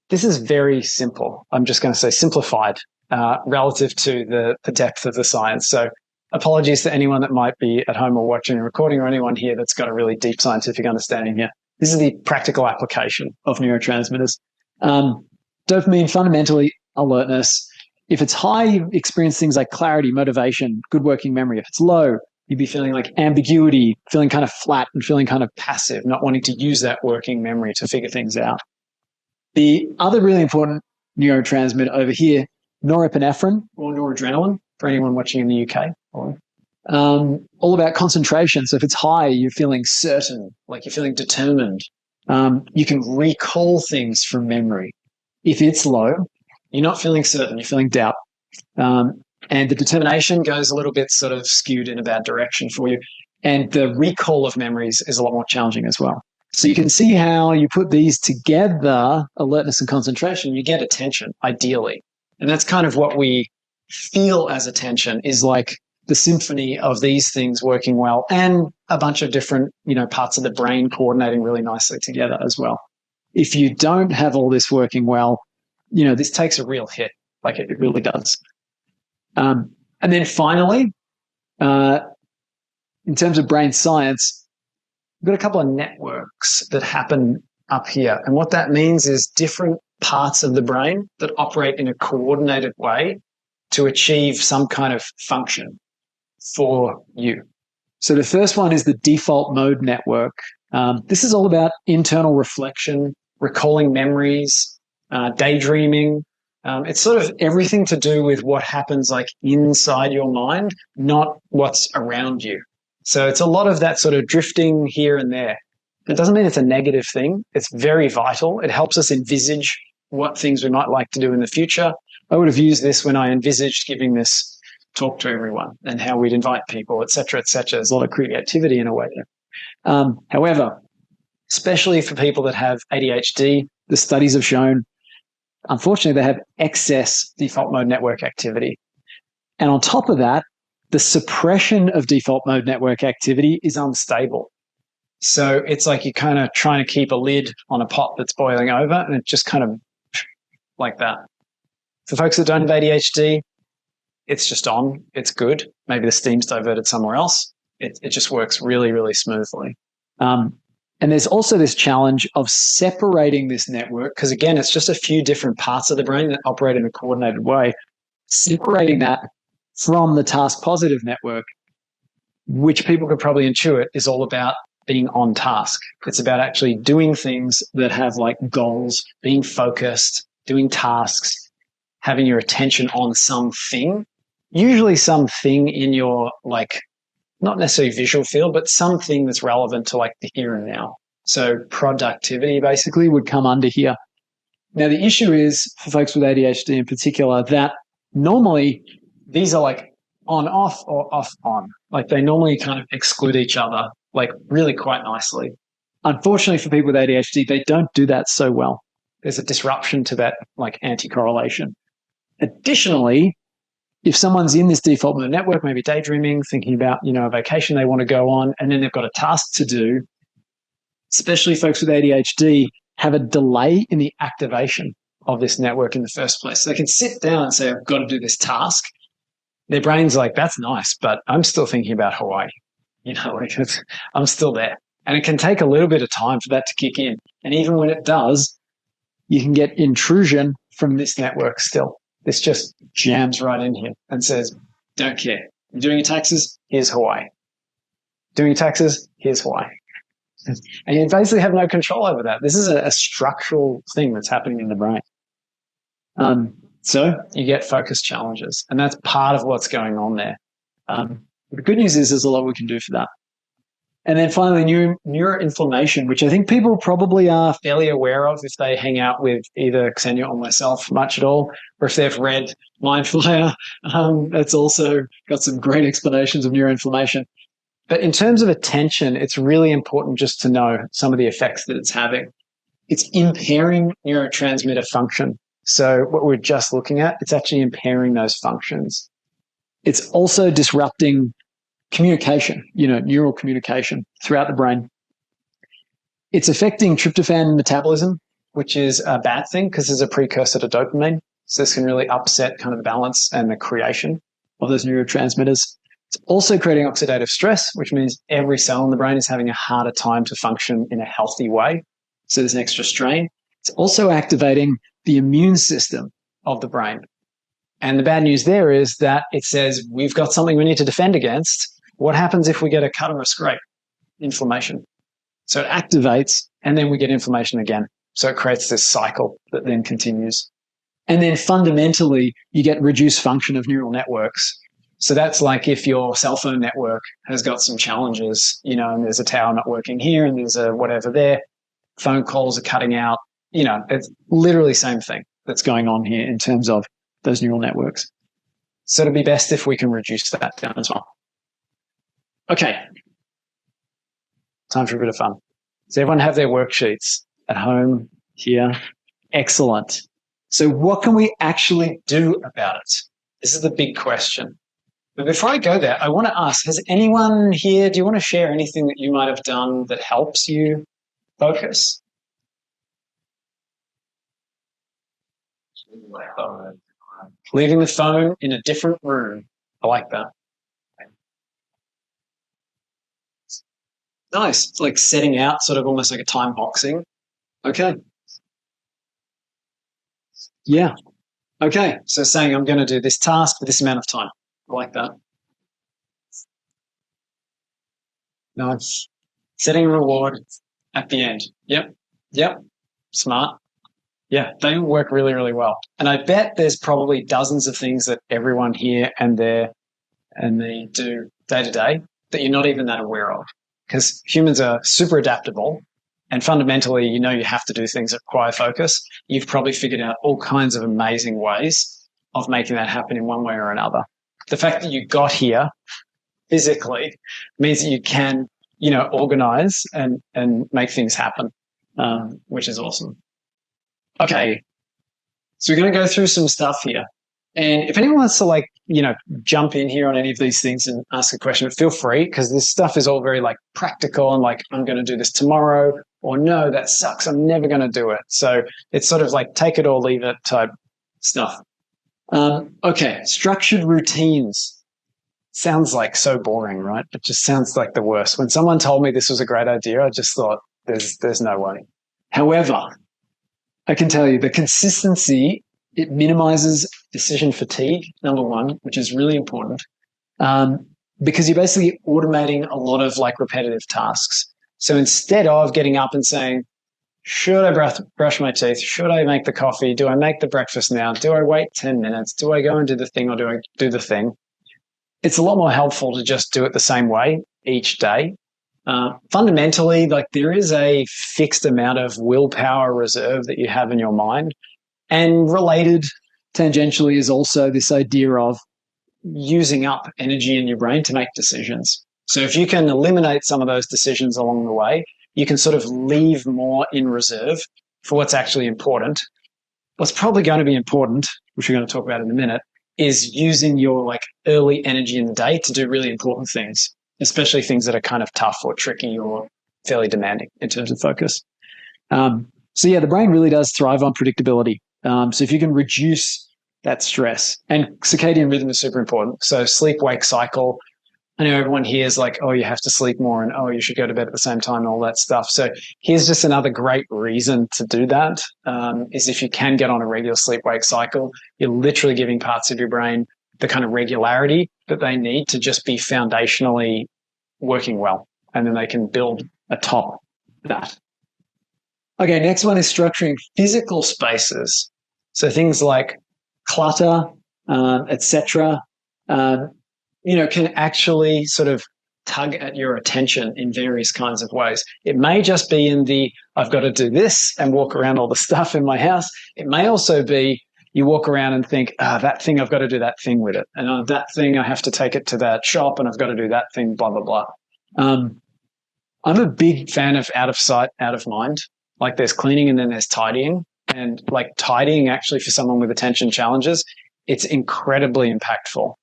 This is very simple. I'm just going to say simplified relative to the depth of the science. So apologies to anyone that might be at home or watching a recording, or anyone here that's got a really deep scientific understanding here. This is the practical application of neurotransmitters. Dopamine, fundamentally alertness. If it's high, you experience things like clarity, motivation, good working memory. If it's low, You'd be feeling like ambiguity, feeling kind of flat and feeling kind of passive, not wanting to use that working memory to figure things out. The other really important neurotransmitter over here, norepinephrine or noradrenaline, for anyone watching in the UK, all about concentration. So if it's high, you're feeling certain, like you're feeling determined. You can recall things from memory. If it's low, you're not feeling certain, you're feeling doubt. And the determination goes a little bit sort of skewed in a bad direction for you. And the recall of memories is a lot more challenging as well. So you can see how you put these together, alertness and concentration, you get attention, ideally. And that's kind of what we feel as attention, is like the symphony of these things working well, and a bunch of different, parts of the brain coordinating really nicely together as well. If you don't have all this working well, this takes a real hit, like it really does. And then finally, in terms of brain science, we've got a couple of networks that happen up here. And what that means is different parts of the brain that operate in a coordinated way to achieve some kind of function for you. So the first one is the default mode network. This is all about internal reflection, recalling memories, daydreaming. It's sort of everything to do with what happens like inside your mind, not what's around you. So it's a lot of that sort of drifting here and there. It doesn't mean it's a negative thing. It's very vital. It helps us envisage what things we might like to do in the future. I would have used this when I envisaged giving this talk to everyone and how we'd invite people, et cetera, et cetera. There's a lot of creativity in a way there. However, especially for people that have ADHD, the studies have shown, unfortunately, they have excess default mode network activity. And on top of that, the suppression of default mode network activity is unstable. So it's like you're kind of trying to keep a lid on a pot that's boiling over, and it just kind of like that. For folks that don't have ADHD, it's just on. It's good. Maybe the steam's diverted somewhere else. It just works really, really smoothly. And there's also this challenge of separating this network, because again, it's just a few different parts of the brain that operate in a coordinated way. Separating that from the task positive network, which people could probably intuit is all about being on task. It's about actually doing things that have like goals, being focused, doing tasks, having your attention on something, usually something in your like, not necessarily visual field, but something that's relevant to like the here and now. So productivity basically would come under here. Now the issue is for folks with ADHD in particular that normally these are like on off or off on. Like they normally kind of exclude each other like really quite nicely. Unfortunately for people with ADHD, they don't do that so well. There's a disruption to that like anti-correlation. Additionally, if someone's in this default mode network, maybe daydreaming, thinking about, a vacation they want to go on, and then they've got a task to do, especially folks with ADHD have a delay in the activation of this network in the first place. So they can sit down and say, I've got to do this task. Their brain's like, that's nice, but I'm still thinking about Hawaii. I'm still there. And it can take a little bit of time for that to kick in. And even when it does, you can get intrusion from this network still. This just jams right in here and says, don't care. You're doing your taxes? Here's Hawaii. Doing your taxes? Here's Hawaii. And you basically have no control over that. This is a structural thing that's happening in the brain. So you get focus challenges, and that's part of what's going on there. The good news is there's a lot we can do for that. And then finally, neuroinflammation, which I think people probably are fairly aware of if they hang out with either Xenia or myself much at all, or if they've read Mind Flyer. That's also got some great explanations of neuroinflammation. But in terms of attention, it's really important just to know some of the effects that it's having. It's impairing neurotransmitter function. So what we're just looking at, it's actually impairing those functions. It's also disrupting communication, neural communication throughout the brain. It's affecting tryptophan metabolism, which is a bad thing because it's a precursor to dopamine. So this can really upset kind of the balance and the creation of those neurotransmitters. It's also creating oxidative stress, which means every cell in the brain is having a harder time to function in a healthy way. So there's an extra strain. It's also activating the immune system of the brain. And the bad news there is that it says we've got something we need to defend against. What happens if we get a cut or a scrape? Inflammation. So it activates, and then we get inflammation again. So it creates this cycle that then continues. And then fundamentally, you get reduced function of neural networks. So that's like if your cell phone network has got some challenges, and there's a tower not working here and there's a whatever there, phone calls are cutting out, it's literally same thing that's going on here in terms of those neural networks. So it'd be best if we can reduce that down as well. Okay. Time for a bit of fun. Does everyone have their worksheets at home here? Excellent. So what can we actually do about it? This is the big question. But before I go there, I want to ask, has anyone here, do you want to share anything that you might have done that helps you focus? Leaving the phone in a different room. I like that. Nice. It's like setting out sort of almost like a time boxing. Okay. Yeah. Okay. So saying I'm going to do this task for this amount of time. I like that. Nice. Setting a reward at the end. Yep. Smart. Yeah, they work really, really well. And I bet there's probably dozens of things that everyone here and they do day to day that you're not even that aware of. Because humans are super adaptable, and fundamentally, you have to do things that require focus. You've probably figured out all kinds of amazing ways of making that happen in one way or another. The fact that you got here physically means that you can, organize and make things happen, which is awesome. Okay, so we're going to go through some stuff here. And if anyone wants to jump in here on any of these things and ask a question, feel free, because this stuff is all very practical and I'm going to do this tomorrow, or no, that sucks, I'm never going to do it. So it's sort of take it or leave it type stuff. Okay, structured routines. Sounds so boring, right? It just sounds like the worst. When someone told me this was a great idea, I just thought there's no way. However, I can tell you the consistency, it minimizes decision fatigue, number one, which is really important, because you're basically automating a lot of repetitive tasks. So instead of getting up and saying, should I brush my teeth? Should I make the coffee? Do I make the breakfast now? Do I wait 10 minutes? Do I go and do the thing, or do I do the thing? It's a lot more helpful to just do it the same way each day. Fundamentally, there is a fixed amount of willpower reserve that you have in your mind. And related tangentially is also this idea of using up energy in your brain to make decisions. So if you can eliminate some of those decisions along the way, you can sort of leave more in reserve for what's actually important. What's probably going to be important, which we're going to talk about in a minute, is using your early energy in the day to do really important things, especially things that are kind of tough or tricky or fairly demanding in terms of focus. So yeah, the brain really does thrive on predictability. So if you can reduce that stress, and circadian rhythm is super important. So sleep-wake cycle. I know everyone here is oh, you have to sleep more, and oh, you should go to bed at the same time and all that stuff. So here's just another great reason to do that, is if you can get on a regular sleep-wake cycle, you're literally giving parts of your brain the kind of regularity that they need to just be foundationally working well, and then they can build atop that. Okay, next one is structuring physical spaces. So things like clutter, etc., can actually sort of tug at your attention in various kinds of ways. It may just be in the, I've got to do this and walk around all the stuff in my house. It may also be you walk around and think, that thing, I've got to do that thing with it. And that thing, I have to take it to that shop and I've got to do that thing, blah, blah, blah. I'm a big fan of out of sight, out of mind. There's cleaning and then there's tidying. And tidying actually for someone with attention challenges, it's incredibly impactful.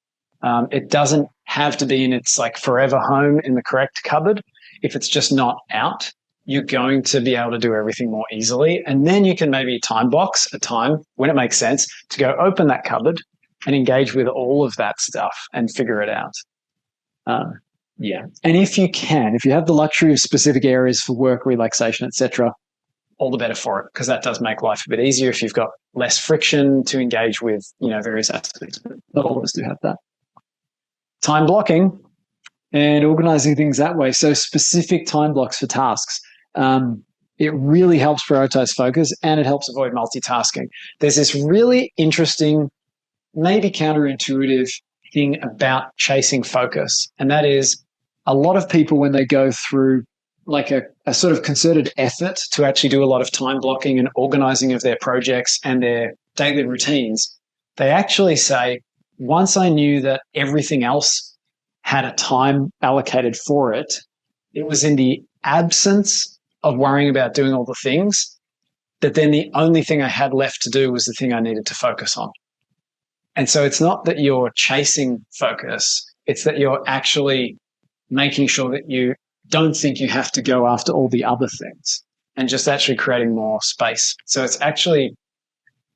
It doesn't have to be in its forever home in the correct cupboard. If it's just not out, you're going to be able to do everything more easily. And then you can maybe time box a time when it makes sense to go open that cupboard and engage with all of that stuff and figure it out. Yeah. And if you have the luxury of specific areas for work, relaxation, etc., all the better for it, because that does make life a bit easier if you've got less friction to engage with, various aspects. But not all of us do have that. Time blocking. and organizing things that way. So specific time blocks for tasks. It really helps prioritize focus and it helps avoid multitasking. There's this really interesting, maybe counterintuitive thing about chasing focus. And that is a lot of people, when they go through like a sort of concerted effort to actually do a lot of time blocking and organizing of their projects and their daily routines, they actually say, once I knew that everything else had a time allocated for it, it was in the absence of worrying about doing all the things that then the only thing I had left to do was the thing I needed to focus on. And so it's not that you're chasing focus, it's that you're actually making sure that you don't think you have to go after all the other things and just actually creating more space. So it's actually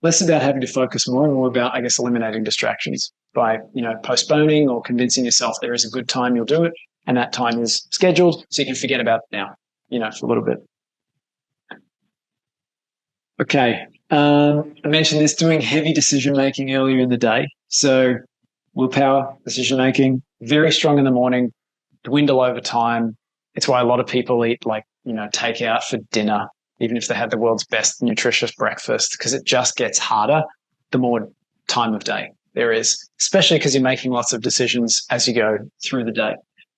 less about having to focus more and more about, I guess, eliminating distractions by, postponing or convincing yourself there is a good time you'll do it. And that time is scheduled so you can forget about it now, for a little bit. Okay. I mentioned this, doing heavy decision-making earlier in the day. So willpower, decision-making, very strong in the morning, dwindle over time. It's why a lot of people eat takeout for dinner, even if they had the world's best nutritious breakfast, because it just gets harder the more time of day there is, especially because you're making lots of decisions as you go through the day.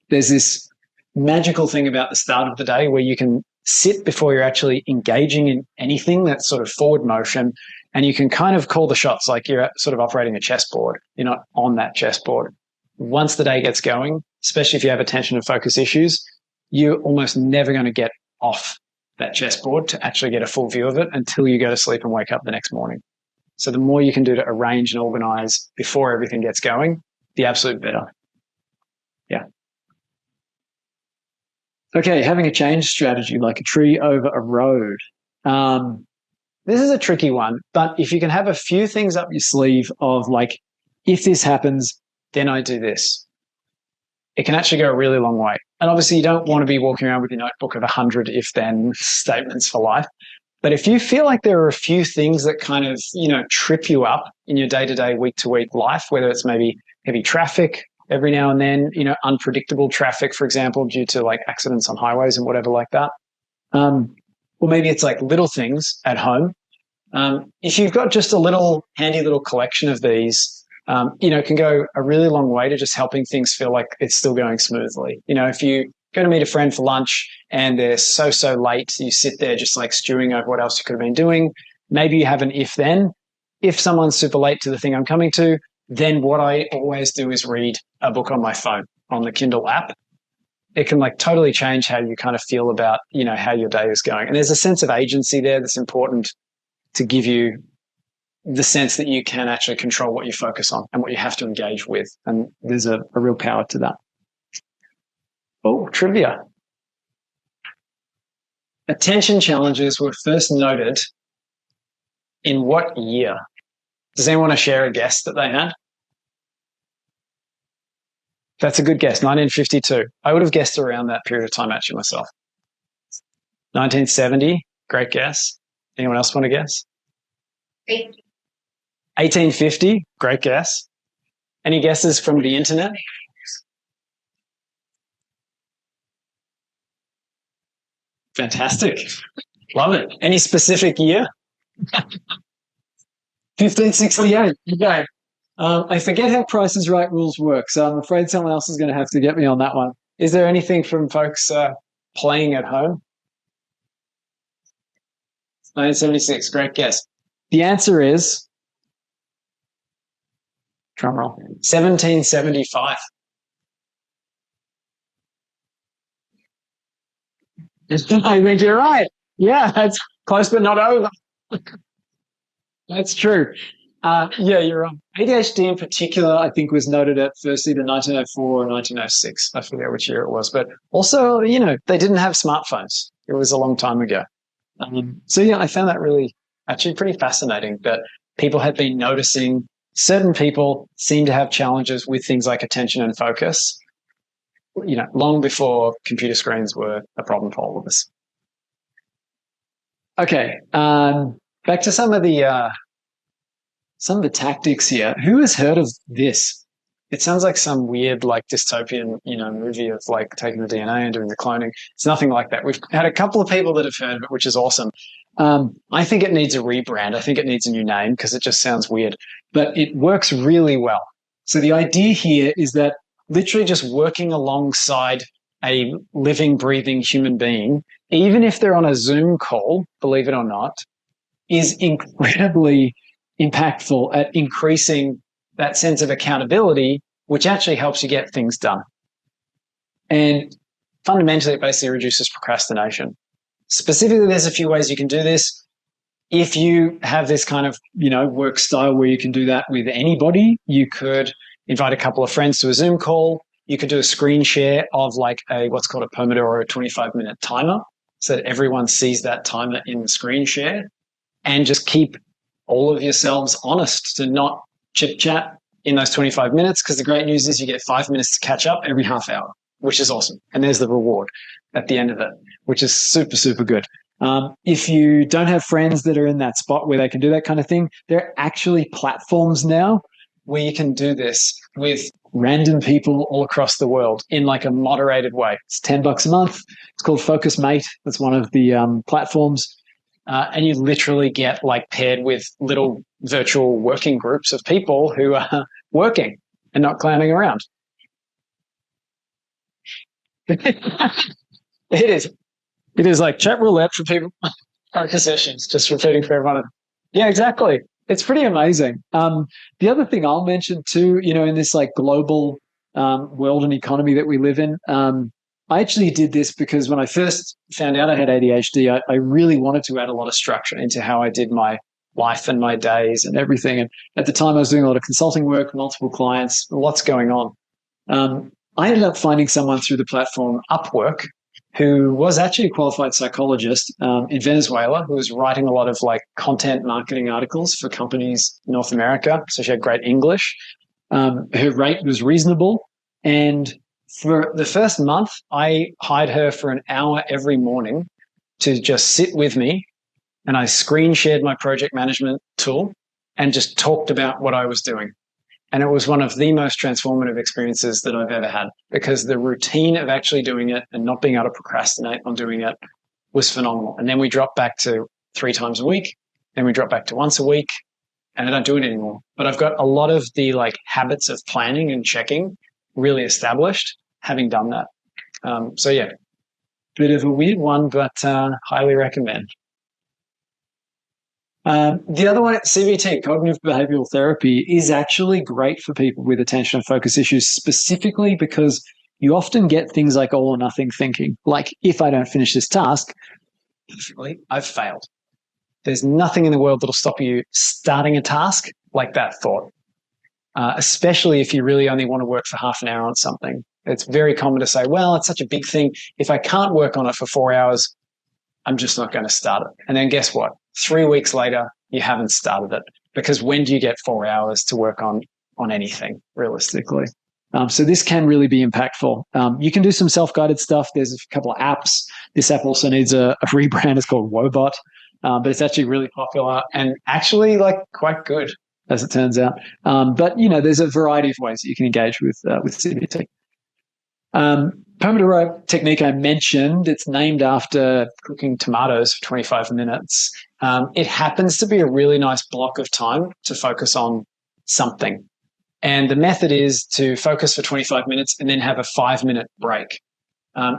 There's this magical thing about the start of the day where you can sit before you're actually engaging in anything that's sort of forward motion, and you can kind of call the shots like you're sort of operating a chessboard. You're not on that chessboard. Once the day gets going, especially if you have attention and focus issues, you're almost never going to get off that chessboard to actually get a full view of it until you go to sleep and wake up the next morning. So the more you can do to arrange and organize before everything gets going, the absolute better. Yeah. Okay, having a change strategy like a tree over a road. This is a tricky one, but if you can have a few things up your sleeve of like, if this happens, then I do this, it can actually go a really long way. And obviously you don't want to be walking around with your notebook of 100 if-then statements for life. But if you feel like there are a few things that kind of, trip you up in your day-to-day, week-to-week life, whether it's maybe heavy traffic every now and then, unpredictable traffic, for example, due to like accidents on highways and whatever like that. Or maybe it's like little things at home. If you've got just a handy little collection of these, it can go a really long way to just helping things feel like it's still going smoothly. If you go to meet a friend for lunch and they're so late, you sit there just like stewing over what else you could have been doing. Maybe you have an if-then. If someone's super late to the thing I'm coming to, then what I always do is read a book on my phone, on the Kindle app. It can like totally change how you kind of feel about, how your day is going. And there's a sense of agency there that's important to give you the sense that you can actually control what you focus on and what you have to engage with. And there's a real power to that. Oh, trivia. Attention challenges were first noted in what year? Does anyone want to share a guess that they had? That's a good guess, 1952. I would have guessed around that period of time actually myself. 1970, great guess. Anyone else want to guess? 1850, great guess. Any guesses from the internet? Fantastic. Love it. Any specific year? 1568. Okay. I forget how Price is Right rules work, so I'm afraid someone else is going to have to get me on that one. Is there anything from folks playing at home? 1976, great guess. The answer is, drum roll, 1775. I think you're right. Yeah, that's close but not over. That's true. Yeah, you're right. ADHD in particular, I think, was noted at first either 1904 or 1906. I forget which year it was. But also, they didn't have smartphones. It was a long time ago. So, yeah, I found that really actually pretty fascinating that people had been noticing certain people seem to have challenges with things like attention and focus, long before computer screens were a problem for all of us. Okay, back to some of the tactics here. Who has heard of this It sounds like some weird, like dystopian, movie of like taking the DNA and doing the cloning. It's nothing like that. We've had a couple of people that have heard of it, which is awesome. I think it needs a rebrand. I think it needs a new name because it just sounds weird, but it works really well. So the idea here is that literally just working alongside a living, breathing human being, even if they're on a Zoom call, believe it or not, is incredibly impactful at increasing that sense of accountability, which actually helps you get things done. And fundamentally, it basically reduces procrastination. Specifically, there's a few ways you can do this. If you have this kind of, work style where you can do that with anybody, you could invite a couple of friends to a Zoom call. You could do a screen share of like what's called a Pomodoro 25-minute timer so that everyone sees that timer in the screen share, and just keep all of yourselves honest to not chit chat in those 25 minutes. Because the great news is you get 5 minutes to catch up every half hour, which is awesome. And there's the reward at the end of it, which is super, super good. If you don't have friends that are in that spot where they can do that kind of thing, there are actually platforms now where you can do this with random people all across the world in like a moderated way. It's $10 a month. It's called Focus Mate. That's one of the platforms. And you literally get like paired with little virtual working groups of people who are working and not clowning around. It is. It is like chat roulette for people. Focus sessions, just repeating for everyone. Yeah, exactly. It's pretty amazing. The other thing I'll mention too, in this like global world and economy that we live in, I actually did this because when I first found out I had ADHD, I really wanted to add a lot of structure into how I did my life and my days and everything. And at the time I was doing a lot of consulting work, multiple clients, lots going on. I ended up finding someone through the platform Upwork who was actually a qualified psychologist in Venezuela, who was writing a lot of like content marketing articles for companies in North America. So she had great English. Her rate was reasonable. And for the first month, I hired her for an hour every morning to just sit with me. And I screen shared my project management tool and just talked about what I was doing. And it was one of the most transformative experiences that I've ever had, because the routine of actually doing it and not being able to procrastinate on doing it was phenomenal. And then we dropped back to 3 times a week. Then we dropped back to once a week, and I don't do it anymore. But I've got a lot of the like habits of planning and checking really established, having done that. So yeah, bit of a weird one, but highly recommend. The other one, CBT, cognitive behavioral therapy, is actually great for people with attention and focus issues, specifically because you often get things like all or nothing thinking. Like, if I don't finish this task, I've failed. There's nothing in the world that'll stop you starting a task like that thought, especially if you really only want to work for half an hour on something. It's very common to say, well, it's such a big thing. If I can't work on it for 4 hours, I'm just not going to start it. And then guess what? 3 weeks later, you haven't started it, because when do you get 4 hours to work on anything realistically? So this can really be impactful. You can do some self-guided stuff. There's a couple of apps. This app also needs a rebrand. It's called Wobot, but it's actually really popular and actually like quite good, as it turns out. But there's a variety of ways that you can engage with CBT. Pomodoro technique I mentioned, it's named after cooking tomatoes for 25 minutes. It happens to be a really nice block of time to focus on something. And the method is to focus for 25 minutes and then have a 5-minute break.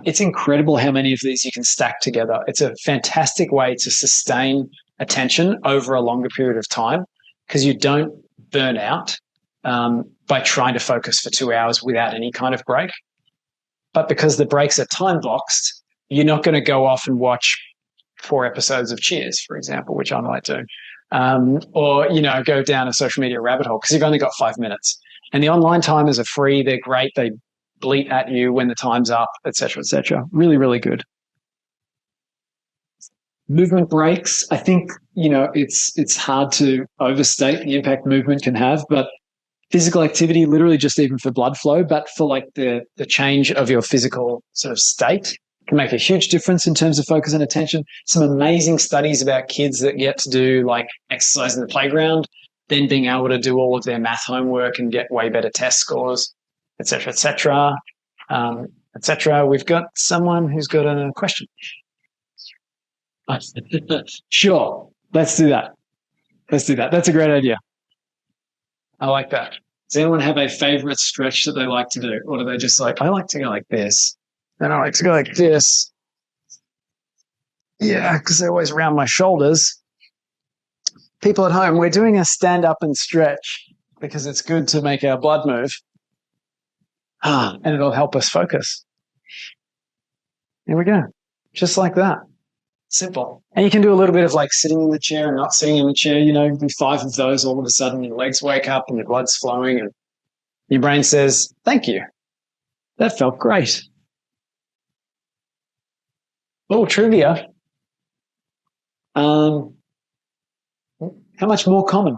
It's incredible how many of these you can stack together. It's a fantastic way to sustain attention over a longer period of time, because you don't burn out by trying to focus for 2 hours without any kind of break. But because the breaks are time boxed, you're not going to go off and watch 4 episodes of Cheers, for example, which I might do, or go down a social media rabbit hole, because you've only got 5 minutes. And the online timers are free; they're great. They bleat at you when the time's up, etc., etc. Really, really good. Movement breaks. I think it's hard to overstate the impact movement can have, but physical activity, literally just even for blood flow, but for like the change of your physical sort of state, can make a huge difference in terms of focus and attention. Some amazing studies about kids that get to do like exercise in the playground then being able to do all of their math homework and get way better test scores, et cetera, et cetera, et cetera. We've got someone who's got a question. Sure, let's do that. That's a great idea. I like that. Does anyone have a favorite stretch that they like to do? Or do they just like, I like to go like this, and I like to go like this? Yeah, because they always round my shoulders. People at home, we're doing a stand up and stretch because it's good to make our blood move. And it'll help us focus. Here we go. Just like that. Simple. And you can do a little bit of like sitting in the chair and not sitting in the chair, do 5 of those, all of a sudden your legs wake up and your blood's flowing and your brain says, thank you. That felt great. Oh, trivia. How much more common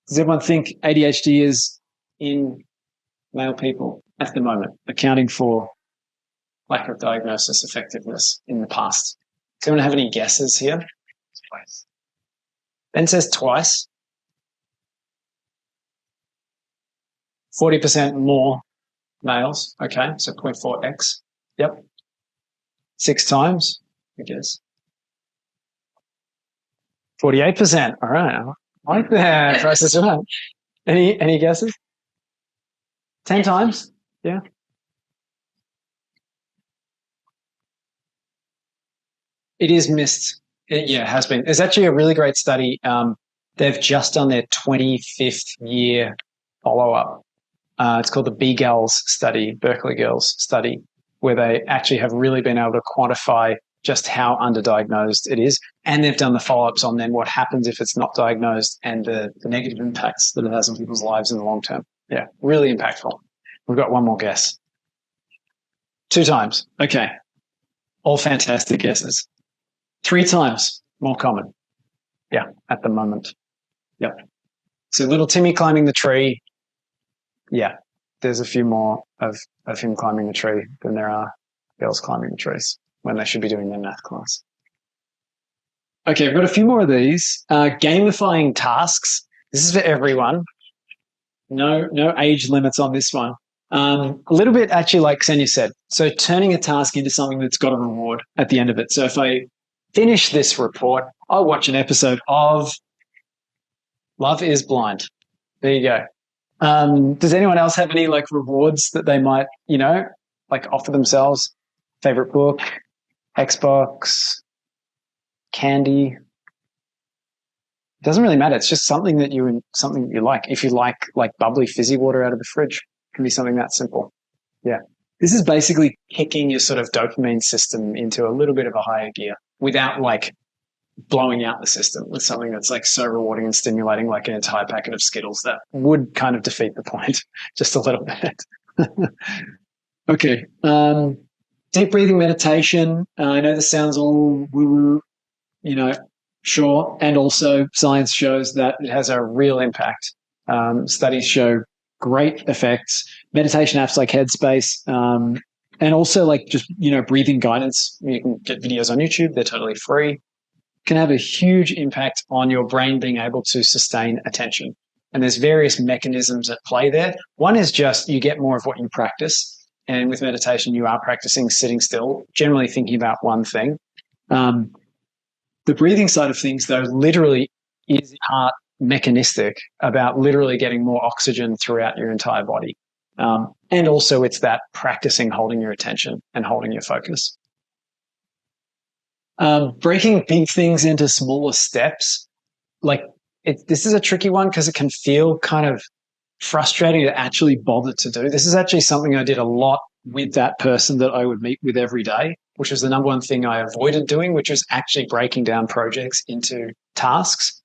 does everyone think ADHD is in male people at the moment, accounting for lack of diagnosis effectiveness in the past? Does anyone have any guesses here? Twice. Ben says twice. 40% more males. Okay, so 0.4x. Yep. 6 times, I guess. 48%. All right. I like that. Price is right. Any guesses? 10 times? Yeah. It is missed. It has been. There's actually a really great study. They've just done their 25th year follow-up. It's called the B-Girls study, Berkeley Girls study, where they actually have really been able to quantify just how underdiagnosed it is. And they've done the follow-ups on then what happens if it's not diagnosed and the negative impacts that it has on people's lives in the long term. Yeah, really impactful. We've got one more guess. 2 times. Okay. All fantastic guesses. 3 times more common. Yeah, at the moment. Yep. So little Timmy climbing the tree. Yeah, there's a few more of him climbing the tree than there are girls climbing the trees when they should be doing their math class. Okay, I've got a few more of these. Gamifying tasks. This is for everyone. No age limits on this one. A little bit actually like Xenia said. So turning a task into something that's got a reward at the end of it. So if I finish this report, I'll watch an episode of Love is Blind. There you go. Does anyone else have any like rewards that they might, like offer themselves? Favorite book, Xbox, candy? It doesn't really matter. It's just something that you like. If you like bubbly fizzy water out of the fridge, it can be something that simple. Yeah. This is basically kicking your sort of dopamine system into a little bit of a higher gear without like blowing out the system with something that's like so rewarding and stimulating, like an entire packet of Skittles. That would kind of defeat the point just a little bit. Okay. Deep breathing meditation. I know this sounds all woo-woo, sure. And also science shows that it has a real impact. Studies show great effects. Meditation apps like Headspace, and also like just, breathing guidance. You can get videos on YouTube. They're totally free. Can have a huge impact on your brain being able to sustain attention. And there's various mechanisms at play there. One is just you get more of what you practice. And with meditation, you are practicing sitting still, generally thinking about one thing. The breathing side of things, though, literally is part mechanistic about literally getting more oxygen throughout your entire body. And also it's that practicing holding your attention and holding your focus. Breaking big things into smaller steps, this is a tricky one because it can feel kind of frustrating to actually bother to do. This is actually something I did a lot with that person that I would meet with every day, which was the number one thing I avoided doing, which was actually breaking down projects into tasks.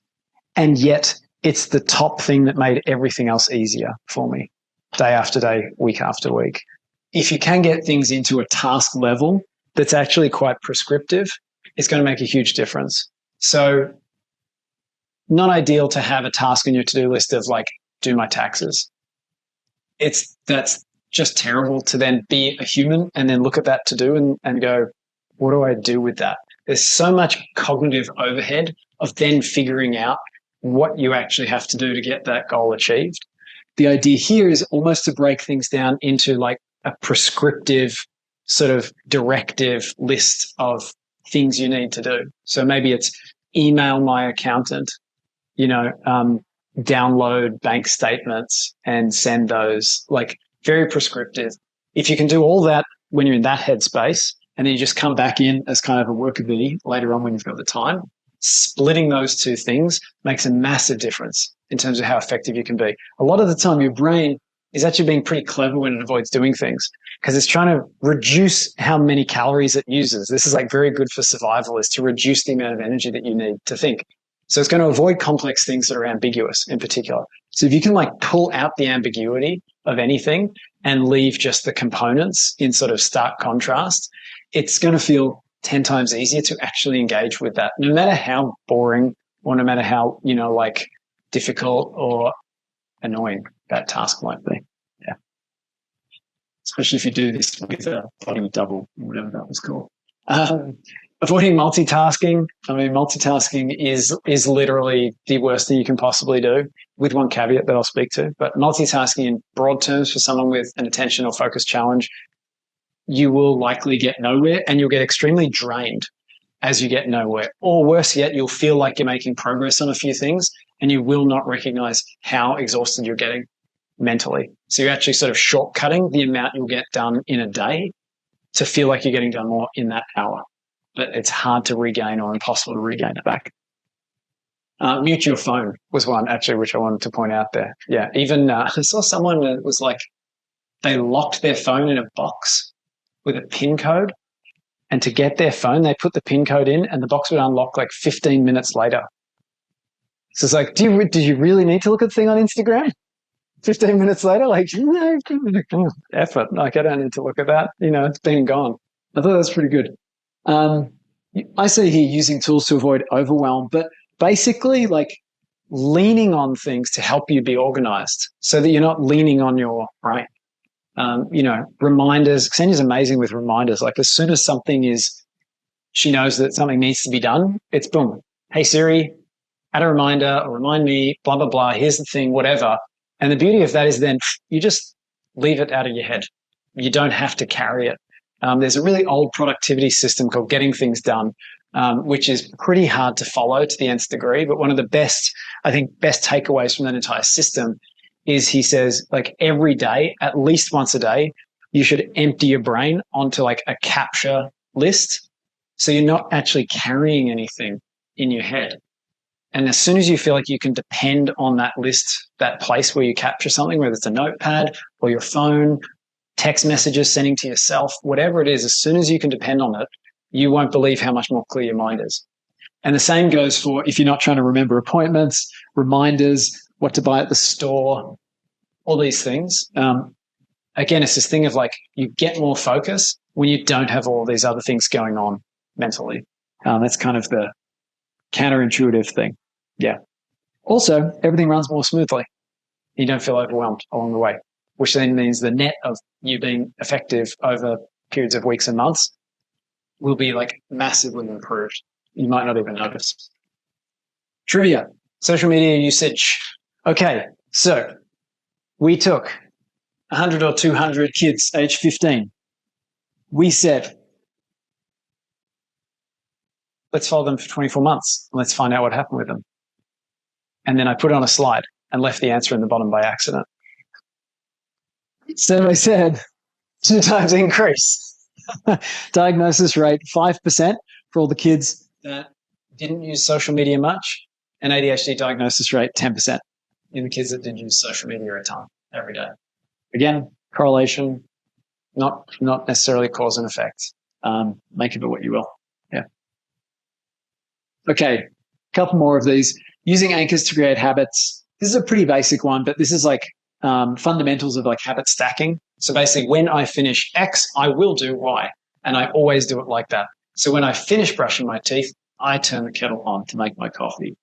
And yet it's the top thing that made everything else easier for me, day after day, week after week. If you can get things into a task level that's actually quite prescriptive, it's going to make a huge difference. So not ideal to have a task on your to-do list of like, do my taxes. That's just terrible to then be a human and then look at that to do and go, what do I do with that? There's so much cognitive overhead of then figuring out what you actually have to do to get that goal achieved. The idea here is almost to break things down into like a prescriptive sort of directive list of things you need to do. So maybe it's email my accountant, download bank statements and send those, like very prescriptive. If you can do all that when you're in that headspace, and then you just come back in as kind of a worker bee later on when you've got the time, splitting those two things makes a massive difference in terms of how effective you can be. A lot of the time, your brain is actually being pretty clever when it avoids doing things because it's trying to reduce how many calories it uses. This is like very good for survival, is to reduce the amount of energy that you need to think. So it's going to avoid complex things that are ambiguous in particular. So if you can like pull out the ambiguity of anything and leave just the components in sort of stark contrast, it's going to feel 10 times easier to actually engage with that, no matter how boring or no matter how, difficult or annoying that task might be. Yeah. Especially if you do this with a body double, whatever that was called. Avoiding multitasking. I mean, multitasking is literally the worst thing you can possibly do, with one caveat that I'll speak to. But multitasking in broad terms for someone with an attention or focus challenge, you will likely get nowhere and you'll get extremely drained as you get nowhere. Or worse yet, you'll feel like you're making progress on a few things and you will not recognize how exhausted you're getting mentally. So you're actually sort of shortcutting the amount you'll get done in a day to feel like you're getting done more in that hour. But it's hard to regain or impossible to regain it back. Mute your phone was one actually, which I wanted to point out there. Yeah. Even I saw someone that was like, they locked their phone in a box with a PIN code, and to get their phone, they put the PIN code in and the box would unlock like 15 minutes later. So it's like, did you really need to look at the thing on Instagram 15 minutes later? Like, no, effort. Like, I don't need to look at that. It's been and gone. I thought that was pretty good. I see here using tools to avoid overwhelm, but basically like leaning on things to help you be organized so that you're not leaning on your brain. Reminders. Ksenia's amazing with reminders. Like as soon as she knows that something needs to be done, it's boom. Hey Siri, add a reminder or remind me, blah, blah, blah. Here's the thing, whatever. And the beauty of that is then you just leave it out of your head. You don't have to carry it. There's a really old productivity system called Getting Things Done, which is pretty hard to follow to the nth degree. But one of the best takeaways from that entire system is he says, like every day, at least once a day, you should empty your brain onto like a capture list. So you're not actually carrying anything in your head. And as soon as you feel like you can depend on that list, that place where you capture something, whether it's a notepad or your phone, text messages sending to yourself, whatever it is, as soon as you can depend on it, you won't believe how much more clear your mind is. And the same goes for if you're not trying to remember appointments, reminders, what to buy at the store, all these things. Again, it's this thing of like you get more focus when you don't have all these other things going on mentally. That's kind of the counterintuitive thing. Yeah. Also, everything runs more smoothly. You don't feel overwhelmed along the way, which then means the net of you being effective over periods of weeks and months will be like massively improved. You might not even notice. Trivia, social media usage. Okay, so we took 100 or 200 kids age 15. We said, let's follow them for 24 months. And let's find out what happened with them. And then I put it on a slide and left the answer in the bottom by accident. So I said 2 times increase. Diagnosis rate 5% for all the kids that didn't use social media much, and ADHD diagnosis rate 10% in the kids that did use social media a ton every day. Again, correlation, not necessarily cause and effect. Make of it what you will. Yeah. Okay, a couple more of these. Using anchors to create habits. This is a pretty basic one, but this is like fundamentals of like habit stacking. So basically, when I finish X, I will do Y, and I always do it like that. So when I finish brushing my teeth, I turn the kettle on to make my coffee.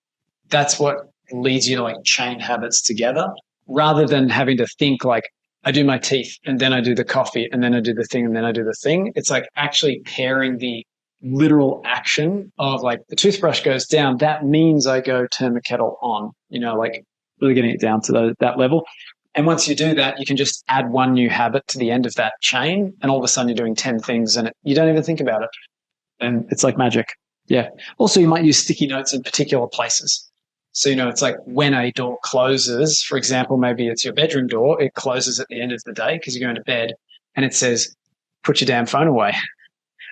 That's what leads you to like chain habits together, rather than having to think like I do my teeth and then I do the coffee and then I do the thing and then I do the thing. It's like actually pairing the literal action of like the toothbrush goes down, that means I go turn the kettle on, like really getting it down to that level. And once you do that, you can just add one new habit to the end of that chain, and all of a sudden you're doing 10 things and you don't even think about it. And it's like magic. Yeah. Also, you might use sticky notes in particular places. So, it's like when a door closes, for example, maybe it's your bedroom door, it closes at the end of the day because you're going to bed, and it says, put your damn phone away.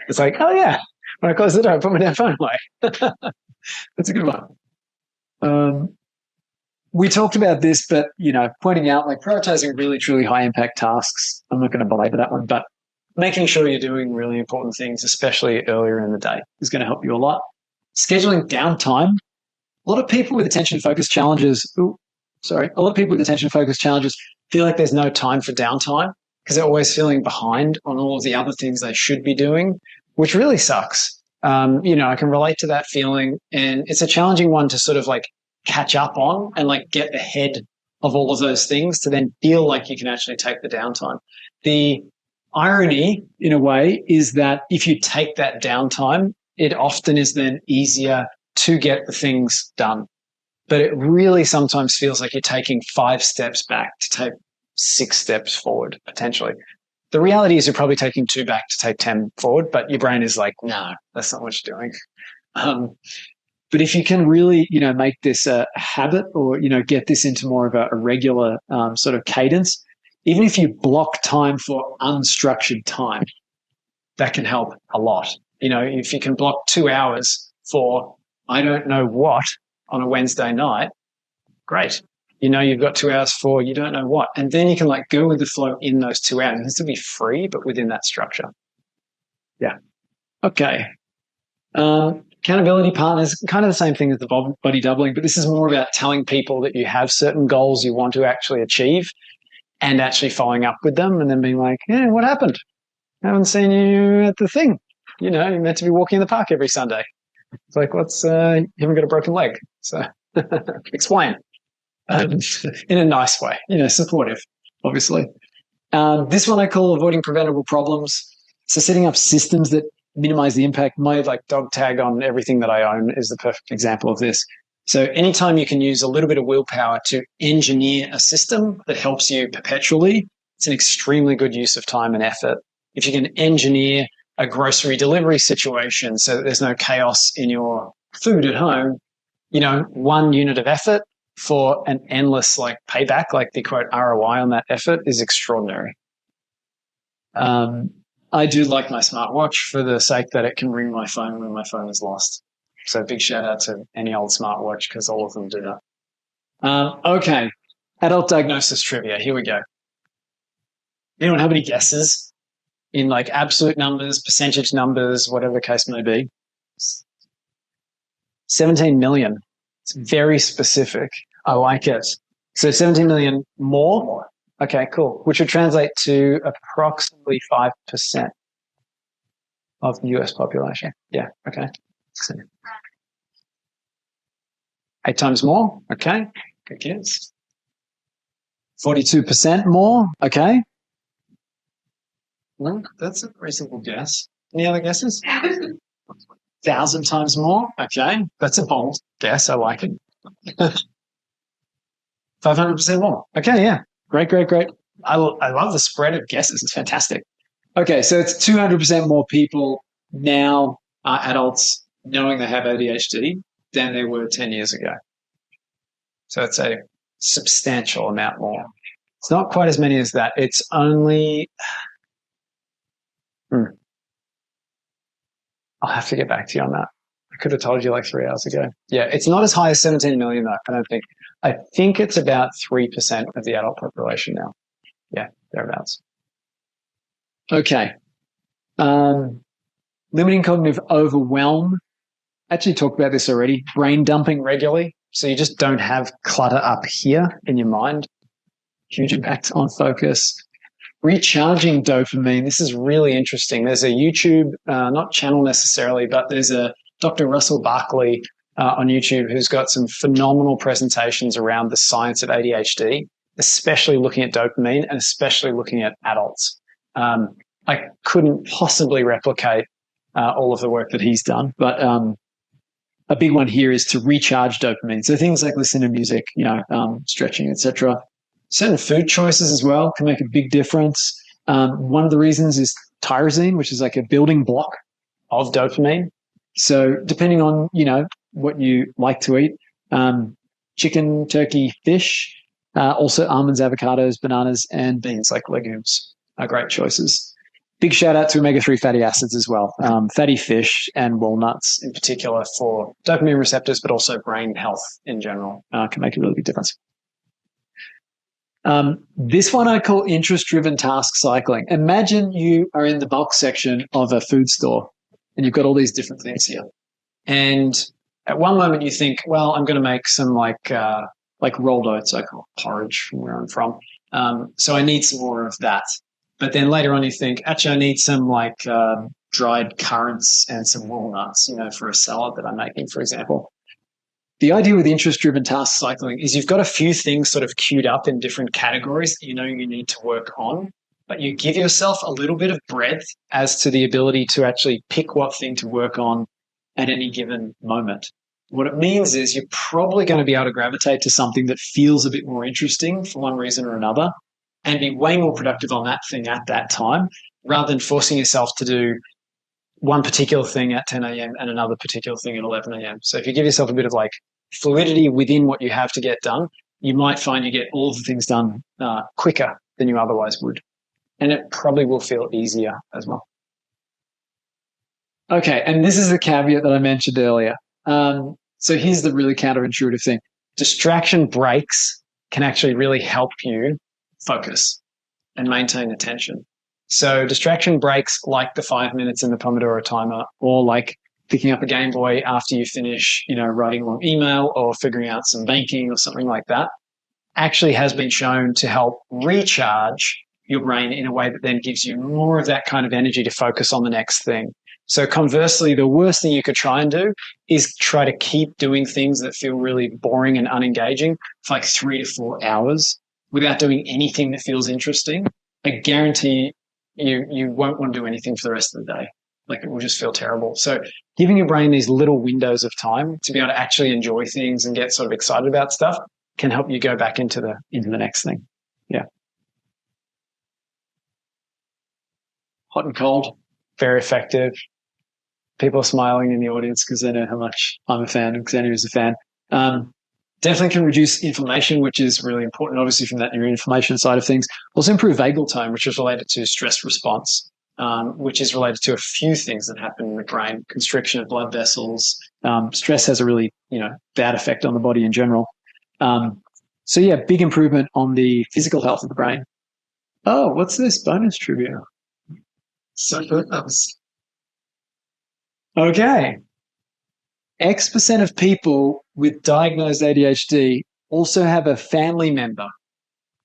It's like, oh yeah, when I close the door, I put my damn phone away. That's a good one. We talked about this, but, pointing out like prioritizing really, truly high impact tasks. I'm not going to belabor that one, but making sure you're doing really important things, especially earlier in the day, is going to help you a lot. Scheduling downtime. A lot of people with attention focus challenges, feel like there's no time for downtime because they're always feeling behind on all of the other things they should be doing, which really sucks. I can relate to that feeling, and it's a challenging one to sort of like catch up on and like get ahead of all of those things to then feel like you can actually take the downtime. The irony, in a way, is that if you take that downtime, it often is then easier to get the things done. But it really sometimes feels like you're taking 5 steps back to take 6 steps forward, potentially. The reality is you're probably taking 2 back to take 10 forward, but your brain is like, no, that's not what you're doing. But if you can really, make this a habit or, get this into more of a regular sort of cadence, even if you block time for unstructured time, that can help a lot. If you can block 2 hours for I don't know what on a Wednesday night, great. You've got 2 hours for you don't know what. And then you can like go with the flow in those 2 hours. It has to be free, but within that structure. Yeah. Okay. Accountability partners, kind of the same thing as the body doubling, but this is more about telling people that you have certain goals you want to actually achieve and actually following up with them and then being like, yeah, what happened? I haven't seen you at the thing. You're meant to be walking in the park every Sunday. It's like, you haven't got a broken leg. So explain in a nice way, supportive, obviously. This one I call avoiding preventable problems. So setting up systems that minimize the impact. My like dog tag on everything that I own is the perfect example of this. So anytime you can use a little bit of willpower to engineer a system that helps you perpetually, it's an extremely good use of time and effort. If you can engineer a grocery delivery situation so that there's no chaos in your food at home, 1 unit of effort for an endless like payback, like the quote ROI on that effort is extraordinary. I do like my smartwatch for the sake that it can ring my phone when my phone is lost. So big shout out to any old smartwatch because all of them do that. Okay. Adult diagnosis trivia. Here we go. Anyone have any guesses in like absolute numbers, percentage numbers, whatever the case may be? 17 million. It's very specific. I like it. So 17 million more. Okay, cool. Which would translate to approximately 5% of the US population. Yeah, okay. 8 times more. Okay, good guess. 42% more. Okay. Well, that's a reasonable guess. Any other guesses? 1,000 times more. Okay, that's a bold guess. I like it. 500% more. Okay, yeah. Great. I love the spread of guesses. It's fantastic. Okay, so it's 200% more people now are adults knowing they have ADHD than there were 10 years ago. So it's a substantial amount more. It's not quite as many as that. It's only... I'll have to get back to you on that. I could have told you like 3 hours ago. Yeah, it's not as high as 17 million though, I don't think. I think it's about 3% of the adult population now. Yeah, thereabouts. Okay. Limiting cognitive overwhelm. I actually talked about this already. Brain dumping regularly. So you just don't have clutter up here in your mind. Huge impact on focus. Recharging dopamine. This is really interesting. There's a YouTube, not channel necessarily, but there's a Dr. Russell Barkley on YouTube who's got some phenomenal presentations around the science of ADHD, especially looking at dopamine and especially looking at adults. I couldn't possibly replicate all of the work that he's done. But a big one here is to recharge dopamine. So things like listening to music, stretching, etc. Certain food choices as well can make a big difference. One of the reasons is tyrosine, which is like a building block of dopamine. So depending on, what you like to eat, chicken, turkey, fish, also almonds, avocados, bananas, and beans like legumes are great choices. Big shout out to omega-3 fatty acids as well. Fatty fish and walnuts in particular for dopamine receptors, but also brain health in general can make a really big difference. This one I call interest-driven task cycling. Imagine you are in the bulk section of a food store and you've got all these different things here. And at one moment you think, well, I'm going to make some like rolled oats, I call it porridge from where I'm from. So I need some more of that. But then later on you think, actually, I need some dried currants and some walnuts, for a salad that I'm making, for example. The idea with interest-driven task cycling is you've got a few things sort of queued up in different categories that you need to work on, but you give yourself a little bit of breadth as to the ability to actually pick what thing to work on at any given moment. What it means is you're probably going to be able to gravitate to something that feels a bit more interesting for one reason or another and be way more productive on that thing at that time rather than forcing yourself to do one particular thing at 10 a.m. and another particular thing at 11 a.m. So if you give yourself a bit of fluidity within what you have to get done, you might find you get all of the things done quicker than you otherwise would. And it probably will feel easier as well. Okay, and this is the caveat that I mentioned earlier. So here's the really counterintuitive thing. Distraction breaks can actually really help you focus and maintain attention. So distraction breaks like the 5 minutes in the Pomodoro timer or like picking up a Game Boy after you finish, writing a long email or figuring out some banking or something like that actually has been shown to help recharge your brain in a way that then gives you more of that kind of energy to focus on the next thing. So conversely, the worst thing you could try and do is try to keep doing things that feel really boring and unengaging for 3 to 4 hours without doing anything that feels interesting. I guarantee you won't want to do anything for the rest of the day. It will just feel terrible. So giving your brain these little windows of time to be able to actually enjoy things and get sort of excited about stuff can help you go back into the next thing. Yeah. Hot and cold, very effective. People are smiling in the audience because they know how much I'm a fan and Xenia is a fan. Definitely can reduce inflammation, which is really important, obviously, from that neuroinflammation side of things. Also improve vagal tone, which is related to stress response, which is related to a few things that happen in the brain, constriction of blood vessels. Stress has a really, bad effect on the body in general. So yeah, big improvement on the physical health of the brain. Oh, what's this? Bonus trivia. So good. Okay. X% of people with diagnosed ADHD also have a family member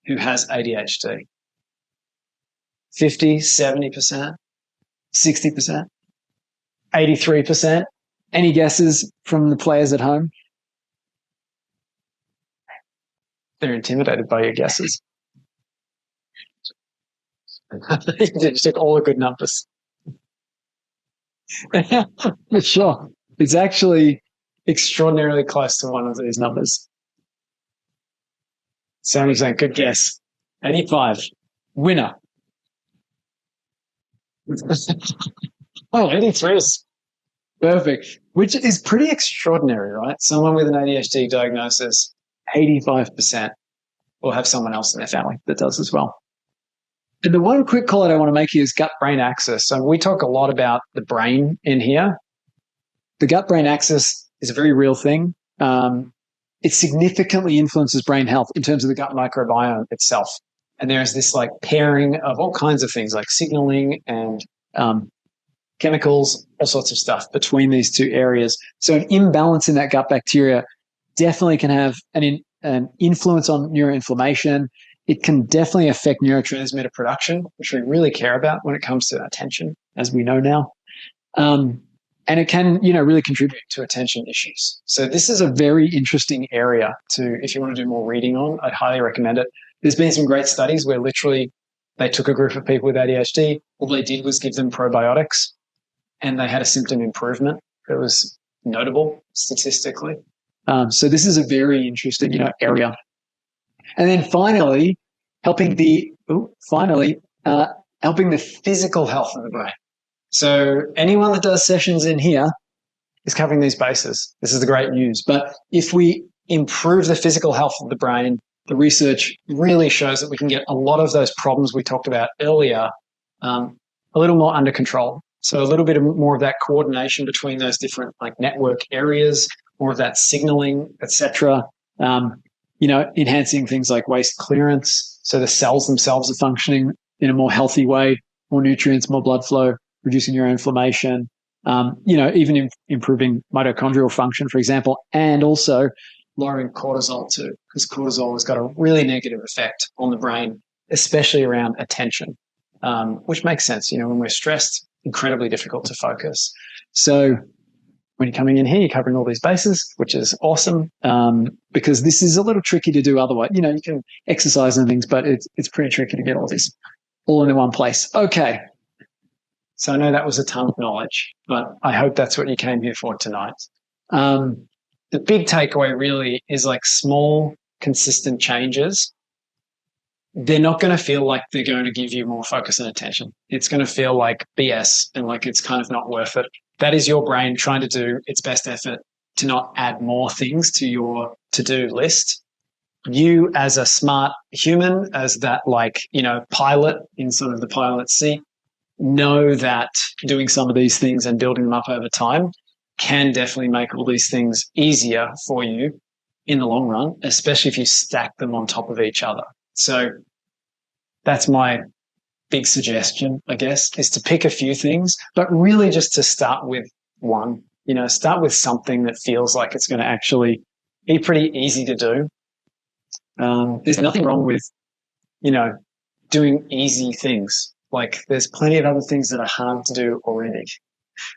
who has ADHD. 50, 70%, 60%, 83%. Any guesses from the players at home? They're intimidated by your guesses. They just took all the good numbers. For sure. It's actually extraordinarily close to one of these numbers. 70%, good guess. 85. Winner. Oh, 83 is perfect, which is pretty extraordinary, right? Someone with an ADHD diagnosis, 85% will have someone else in their family that does as well. And the one quick call that I want to make here is gut-brain axis. So we talk a lot about the brain in here. The gut-brain axis is a very real thing. It significantly influences brain health in terms of the gut microbiome itself. And there's this pairing of all kinds of things like signaling and chemicals, all sorts of stuff between these two areas. So an imbalance in that gut bacteria definitely can have an influence on neuroinflammation. It can definitely affect neurotransmitter production, which we really care about when it comes to attention, as we know now. And it can, really contribute to attention issues. So this is a very interesting area if you want to do more reading on, I'd highly recommend it. There's been some great studies where literally they took a group of people with ADHD. All they did was give them probiotics and they had a symptom improvement that was notable statistically. So this is a very interesting, area. And then finally, helping the physical health of the brain. So anyone that does sessions in here is covering these bases. This is the great news. But if we improve the physical health of the brain, the research really shows that we can get a lot of those problems we talked about earlier a little more under control. So a little bit more of that coordination between those different network areas, more of that signaling, etc. Enhancing things like waste clearance. So the cells themselves are functioning in a more healthy way, more nutrients, more blood flow, reducing neuroinflammation, even improving mitochondrial function, for example, and also lowering cortisol too, because cortisol has got a really negative effect on the brain, especially around attention, which makes sense. When we're stressed, incredibly difficult to focus. So when you're coming in here, you're covering all these bases, which is awesome, because this is a little tricky to do otherwise. You can exercise and things, but it's pretty tricky to get all this all in one place. Okay. So I know that was a ton of knowledge, but I hope that's what you came here for tonight. The big takeaway really is small, consistent changes. They're not going to feel like they're going to give you more focus and attention. It's going to feel like BS and it's kind of not worth it. That is your brain trying to do its best effort to not add more things to your to-do list. You as a smart human, as that pilot in sort of the pilot seat, know that doing some of these things and building them up over time can definitely make all these things easier for you in the long run, especially if you stack them on top of each other. So that's my big suggestion, I guess, is to pick a few things, but really just to start with one. Start with something that feels like it's going to actually be pretty easy to do. There's nothing wrong with, doing easy things. There's plenty of other things that are hard to do already.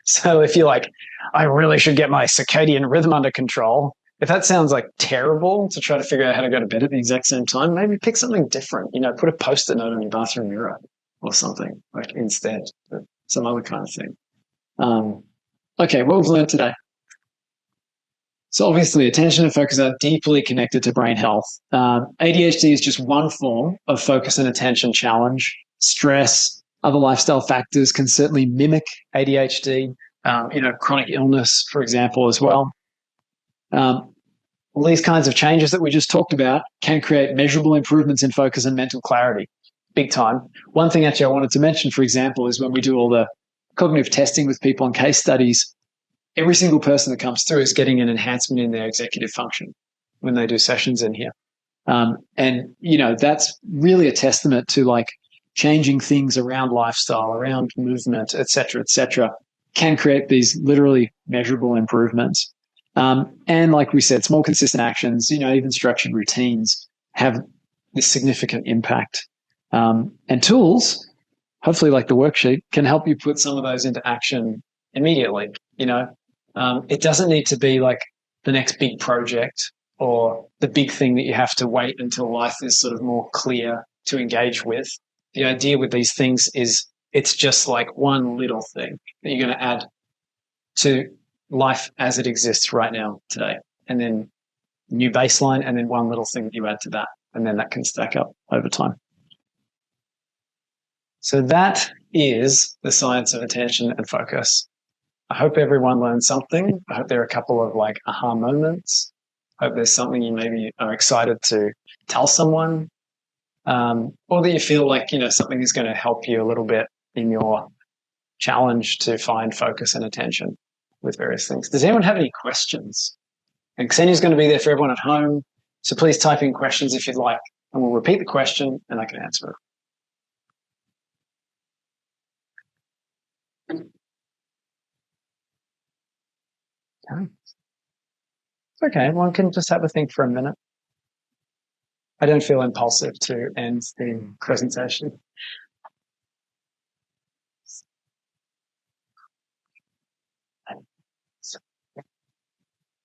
So if you're I really should get my circadian rhythm under control, if that sounds terrible to try to figure out how to go to bed at the exact same time, maybe pick something different. Put a Post-it note on your bathroom mirror or something instead, some other kind of thing. Okay, what we've learned today. So obviously attention and focus are deeply connected to brain health. ADHD is just one form of focus and attention challenge. Stress, other lifestyle factors can certainly mimic ADHD, chronic illness, for example, as well. All these kinds of changes that we just talked about can create measurable improvements in focus and mental clarity, big time. One thing actually I wanted to mention, for example, is when we do all the cognitive testing with people on case studies, every single person that comes through is getting an enhancement in their executive function when they do sessions in here. That's really a testament to changing things around lifestyle, around movement, et cetera, can create these literally measurable improvements. And like we said, small consistent actions, even structured routines have this significant impact. And tools, hopefully like the worksheet, can help you put some of those into action immediately. It doesn't need to be the next big project or the big thing that you have to wait until life is sort of more clear to engage with. The idea with these things is it's just one little thing that you're going to add to life as it exists right now today, and then new baseline, and then one little thing that you add to that, and then that can stack up over time. So that is the science of attention and focus. I hope everyone learned something. I hope there are a couple of aha moments. I hope there's something you maybe are excited to tell someone, or that you feel something is going to help you a little bit in your challenge to find focus and attention with various things. Does anyone have any questions? And Ksenia's going to be there for everyone at home, so please type in questions if you'd like, and we'll repeat the question and I can answer it. Okay. Okay, one can just have a think for a minute. I don't feel impulsive to end the presentation.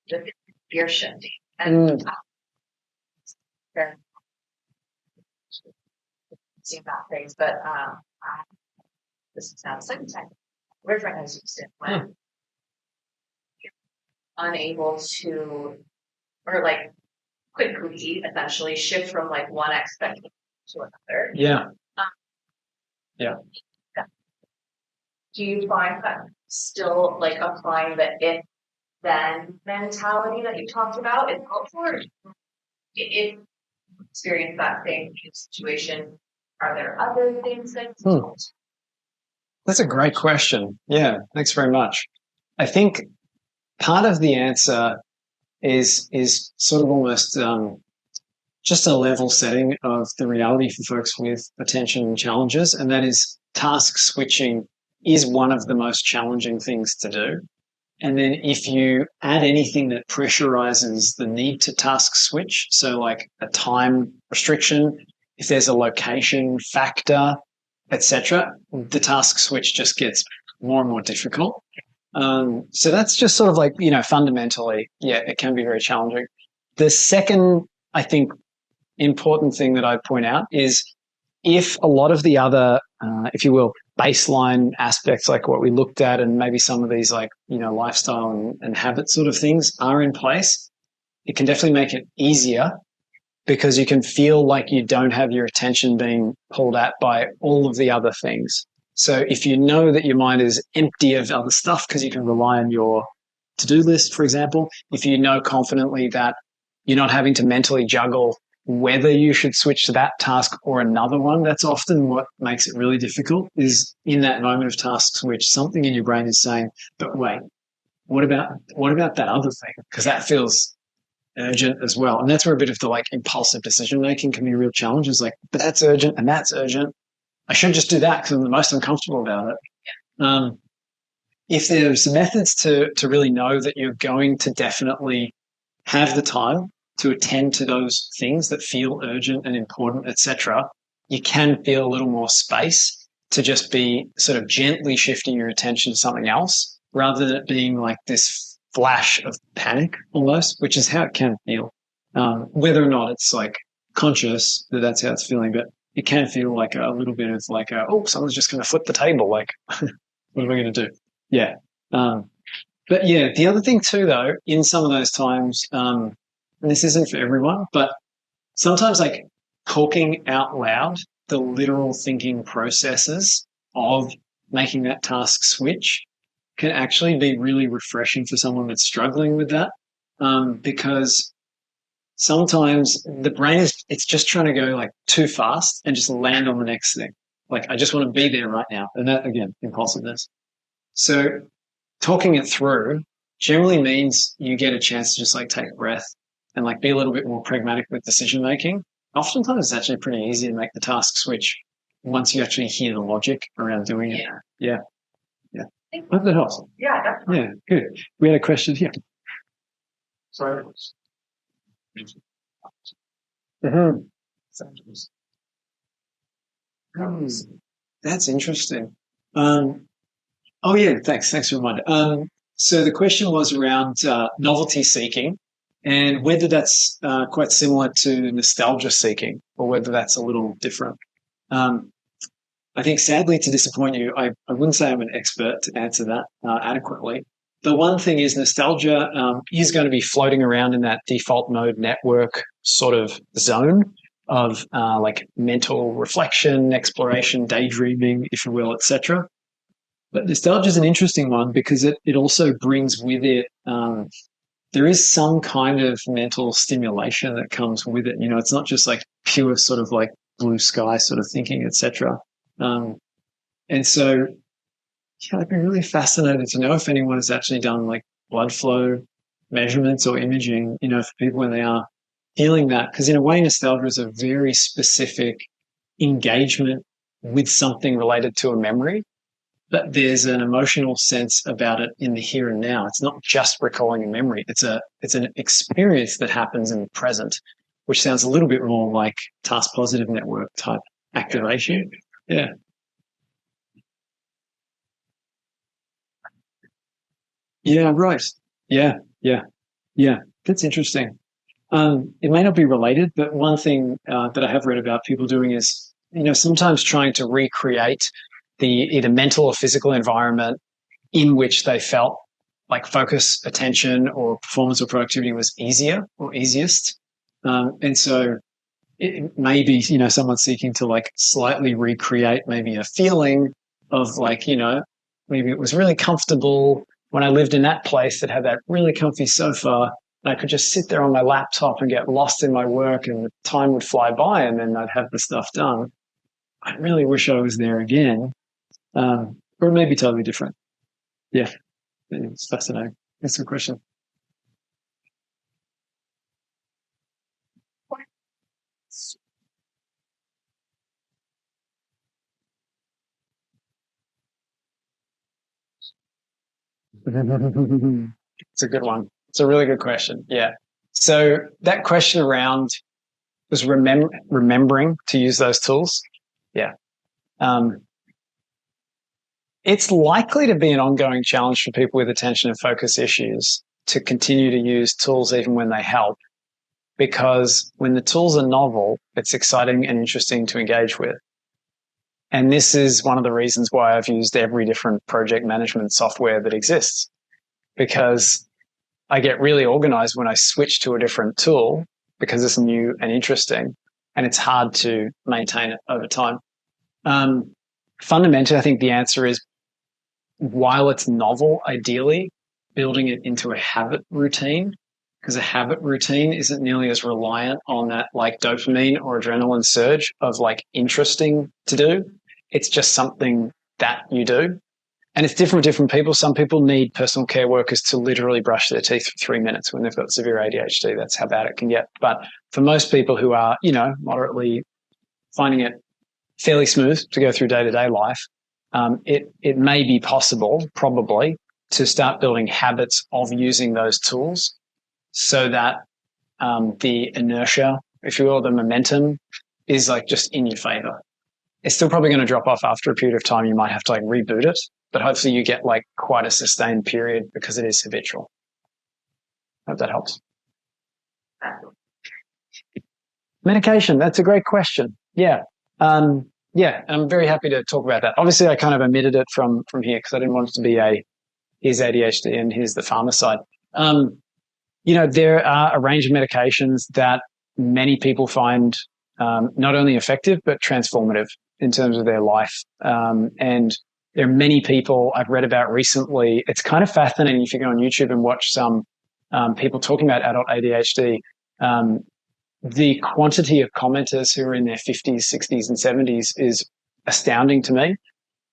The fear shifting. And seeing that phase, but this is now the second time where's my nose used when you're unable to, or like quickly essentially shift from like one expectation to another.
Yeah.
Do you find that still like applying the if then mentality that you talked about is helpful, or if you experience that same situation, are there other things that
That's a great question. Yeah, thanks very much. I think part of the answer is sort of almost just a level setting of the reality for folks with attention challenges, and that is task switching is one of the most challenging things to do. And then if you add anything that pressurizes the need to task switch, so like a time restriction, if there's a location factor, etc., the task switch just gets more and more difficult. So that's just sort of like, fundamentally, yeah, it can be very challenging. The second, I think, important thing that I'd point out is if a lot of the other, if you will, baseline aspects like what we looked at and maybe some of these like, lifestyle and habit sort of things are in place, it can definitely make it easier because you can feel like you don't have your attention being pulled at by all of the other things. So if you know that your mind is empty of other stuff because you can rely on your to-do list, for example, if you know confidently that you're not having to mentally juggle whether you should switch to that task or another one, that's often what makes it really difficult is in that moment of task switch, something in your brain is saying, but wait, what about that other thing? Because that feels urgent as well. And that's where a bit of the like impulsive decision making can be a real challenge. Is like, but that's urgent and that's urgent. I should just do that because I'm the most uncomfortable about it. If there's methods to really know that you're going to definitely have the time to attend to those things that feel urgent and important, etc., you can feel a little more space to just be sort of gently shifting your attention to something else rather than it being like this flash of panic almost, which is how it can feel. Whether or not it's like conscious that that's how it's feeling, but it can feel like a little bit of like, someone's just going to flip the table. Like, what am I going to do? Yeah. But yeah, the other thing too, though, in some of those times, and this isn't for everyone, but sometimes like talking out loud, the literal thinking processes of making that task switch can actually be really refreshing for someone that's struggling with that. Because sometimes the brain it's just trying to go like too fast and just land on the next thing. Like, I just want to be there right now. And that, again, impulsiveness. So talking it through generally means you get a chance to just like take a breath and like be a little bit more pragmatic with decision making. Oftentimes it's actually pretty easy to make the task switch once you actually hear the logic around doing it. Yeah. Hope that helps.
Yeah, definitely.
Yeah, good. We had a question here.
Sorry.
That's interesting. Oh yeah, thanks for reminding. So the question was around novelty seeking and whether that's quite similar to nostalgia seeking or whether that's a little different. I think sadly to disappoint you, I wouldn't say I'm an expert to answer that adequately. The one thing is nostalgia is going to be floating around in that default mode network sort of zone of like mental reflection, exploration, daydreaming, if you will, etc. But nostalgia is an interesting one because it also brings with it, there is some kind of mental stimulation that comes with it. It's not just like pure sort of like blue sky sort of thinking, etc. And so, yeah, I'd be really fascinated to know if anyone has actually done like blood flow measurements or imaging, for people when they are feeling that. Because in a way, nostalgia is a very specific engagement with something related to a memory. But there's an emotional sense about it in the here and now. It's not just recalling a memory. It's an experience that happens in the present, which sounds a little bit more like task positive network type activation. Yeah. Yeah, right. Yeah. That's interesting. It may not be related, but one thing that I have read about people doing is, sometimes trying to recreate the either mental or physical environment in which they felt like focus, attention, or performance or productivity was easier or easiest. And so it may be, someone seeking to like slightly recreate maybe a feeling of like, maybe it was really comfortable when I lived in that place that had that really comfy sofa. And I could just sit there on my laptop and get lost in my work and the time would fly by and then I'd have the stuff done. I really wish I was there again. Or it may be totally different. Yeah. It's fascinating. That's a good question. It's a good one. It's a really good question. Yeah. So that question around was remembering to use those tools. Yeah. It's likely to be an ongoing challenge for people with attention and focus issues to continue to use tools even when they help, because when the tools are novel, it's exciting and interesting to engage with. And this is one of the reasons why I've used every different project management software that exists, because I get really organized when I switch to a different tool because it's new and interesting, and it's hard to maintain it over time. Fundamentally, I think the answer is, while it's novel, ideally building it into a habit routine, because a habit routine isn't nearly as reliant on that like dopamine or adrenaline surge of like interesting to do. It's just something that you do. And it's different for different people. Some people need personal care workers to literally brush their teeth for 3 minutes when they've got severe ADHD. That's how bad it can get. But for most people who are, moderately finding it fairly smooth to go through day-to-day life, it may be possible, probably, to start building habits of using those tools so that the inertia, if you will, the momentum is like just in your favor. It's still probably going to drop off after a period of time. You might have to like reboot it, but hopefully you get like quite a sustained period because it is habitual. I hope that helps. Medication, that's a great question. Yeah. Yeah, I'm very happy to talk about that. Obviously, I kind of omitted it from here because I didn't want it to be here's ADHD and here's the pharma side. There are a range of medications that many people find not only effective but transformative in terms of their life. And there are many people I've read about recently. It's kind of fascinating if you go on YouTube and watch some people talking about adult ADHD. The quantity of commenters who are in their 50s, 60s, and 70s is astounding to me.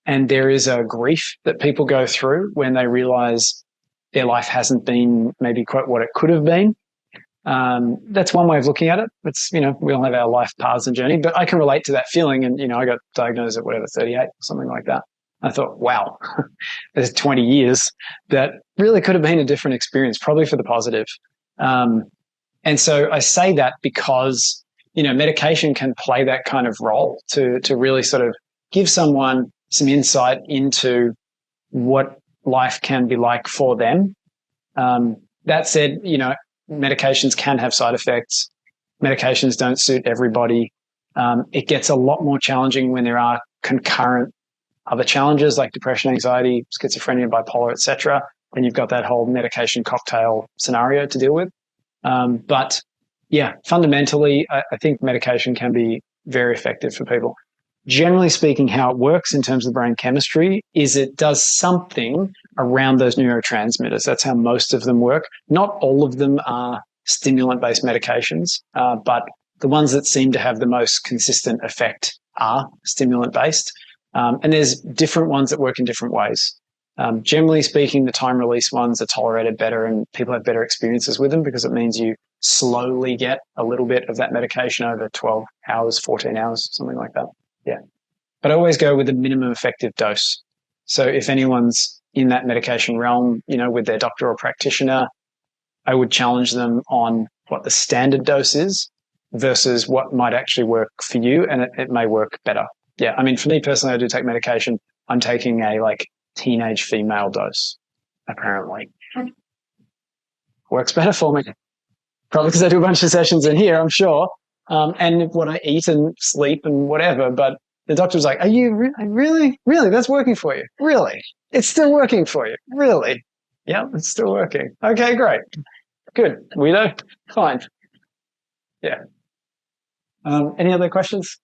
And there is a grief that people go through when they realize their life hasn't been maybe quite what it could have been. That's one way of looking at it. It's, we all have our life paths and journey, but I can relate to that feeling. And, I got diagnosed at 38 or something like that. I thought, wow, there's 20 years that really could have been a different experience, probably for the positive. And so I say that because, medication can play that kind of role to really sort of give someone some insight into what life can be like for them. That said, medications can have side effects. Medications don't suit everybody. It gets a lot more challenging when there are concurrent other challenges like depression, anxiety, schizophrenia, bipolar, etc. And you've got that whole medication cocktail scenario to deal with. But yeah, fundamentally, I think medication can be very effective for people. Generally speaking, how it works in terms of brain chemistry is it does something around those neurotransmitters. That's how most of them work. Not all of them are stimulant-based medications, but the ones that seem to have the most consistent effect are stimulant-based. And there's different ones that work in different ways. Generally speaking, the time release ones are tolerated better and people have better experiences with them because it means you slowly get a little bit of that medication over 12 hours, 14 hours, something like that. Yeah. But I always go with the minimum effective dose. So if anyone's in that medication realm, with their doctor or practitioner, I would challenge them on what the standard dose is versus what might actually work for you. And it may work better. Yeah. I mean, for me personally, I do take medication. I'm taking a teenage female dose, apparently. Works better for me. Probably because I do a bunch of sessions in here, I'm sure. And what I eat and sleep and whatever, but The doctor was like, are you really? That's working for you? Really? It's still working for you? Really? Yeah, it's still working. Okay, great. Good. We know. Fine. Yeah. Any other questions?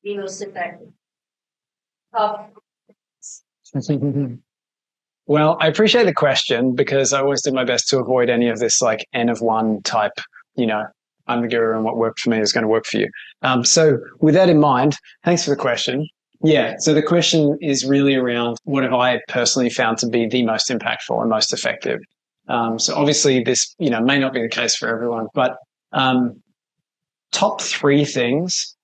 The most effective. Oh,
Well, I appreciate the question because I always did my best to avoid any of this like N of one type, I'm the guru and what worked for me is going to work for you. So with that in mind, thanks for the question. Yeah. So the question is really around what have I personally found to be the most impactful and most effective? So obviously this, may not be the case for everyone, but top three things.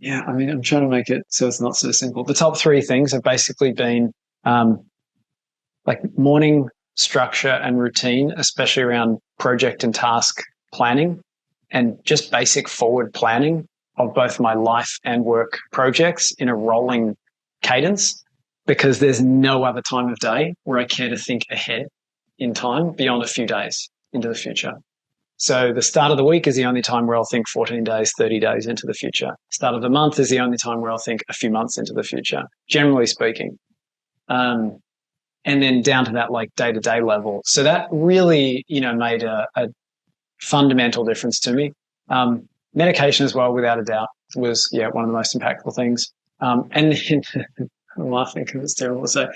Yeah, I mean, I'm trying to make it so it's not so simple. The top three things have basically been like morning structure and routine, especially around project and task planning and just basic forward planning of both my life and work projects in a rolling cadence, because there's no other time of day where I care to think ahead in time beyond a few days into the future. So the start of the week is the only time where I'll think 14 days, 30 days into the future. Start of the month is the only time where I'll think a few months into the future, generally speaking. And then down to that like day-to-day level. So that really, made a fundamental difference to me. Medication as well, without a doubt, was, one of the most impactful things. And then I'm laughing because it's terrible. So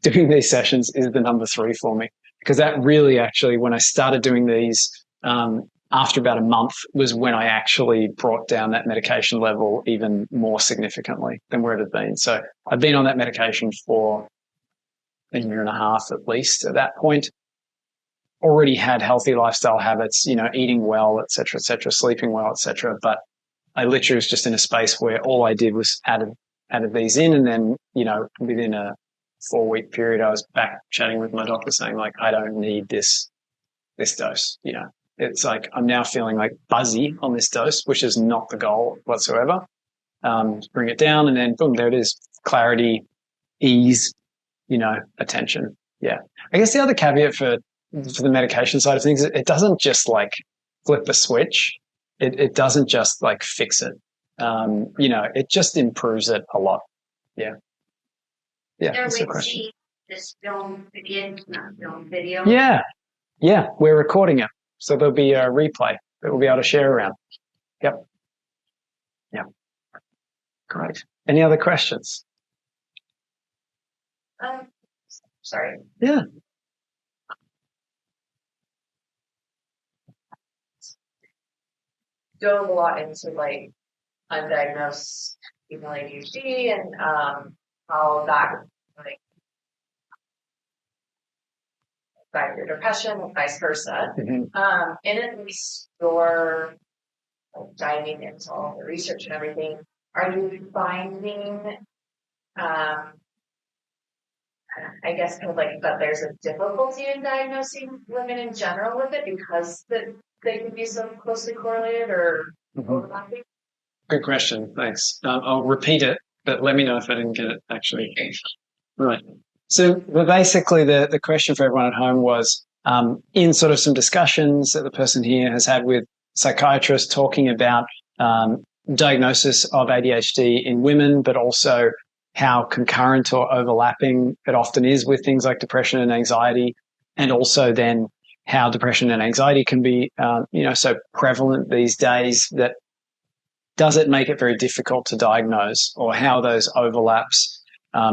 doing these sessions is the number three for me, because that really actually, when I started doing these, after about a month was when I actually brought down that medication level even more significantly than where it had been. So I've been on that medication for a year and a half at least at that point. Already had healthy lifestyle habits, eating well, et cetera, sleeping well, et cetera. But I literally was just in a space where all I did was added these in. And then, within a 4-week period, I was back chatting with my doctor saying like, I don't need this dose, It's like I'm now feeling like buzzy on this dose, which is not the goal whatsoever. Bring it down, and then boom, there it is. Clarity, ease, attention. Yeah. I guess the other caveat for the medication side of things, it doesn't just like flip a switch. It doesn't just like fix it. It just improves it a lot. Yeah. Yeah. That's a question.
This film video.
Yeah. Yeah. We're recording it. So there'll be a replay that we'll be able to share around. Yep. Yep. Great. Any other questions?
Sorry.
Yeah.
Dove a lot into like undiagnosed female ADHD and how that like affect your depression and vice versa.
Mm-hmm.
And at least you're diving into all the research and everything. Are you finding, I guess, kind of like that there's a difficulty in diagnosing women in general with it because they can be so closely correlated or overlapping?
Good question. Thanks. I'll repeat it, but let me know if I didn't get it actually. Right. So basically the question for everyone at home was, in sort of some discussions that the person here has had with psychiatrists talking about diagnosis of ADHD in women, but also how concurrent or overlapping it often is with things like depression and anxiety, and also then how depression and anxiety can be, so prevalent these days that does it make it very difficult to diagnose, or how those overlaps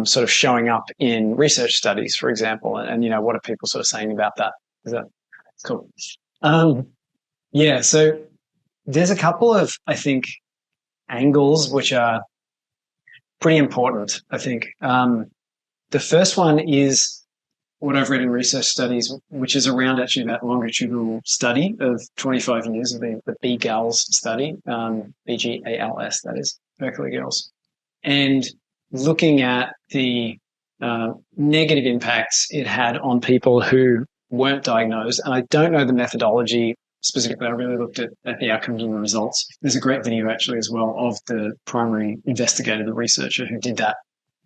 sort of showing up in research studies, for example, and what are people sort of saying about that? Is that cool? Yeah, so there's a couple of, I think, angles which are pretty important, I think. The first one is what I've read in research studies, which is around actually that longitudinal study of 25 years of the BGALS study, BGALS, that is, Berkeley Girls, and looking at the negative impacts it had on people who weren't diagnosed. And I don't know the methodology specifically. I really looked at the outcomes and the results. There's a great video actually as well of the primary investigator, the researcher who did that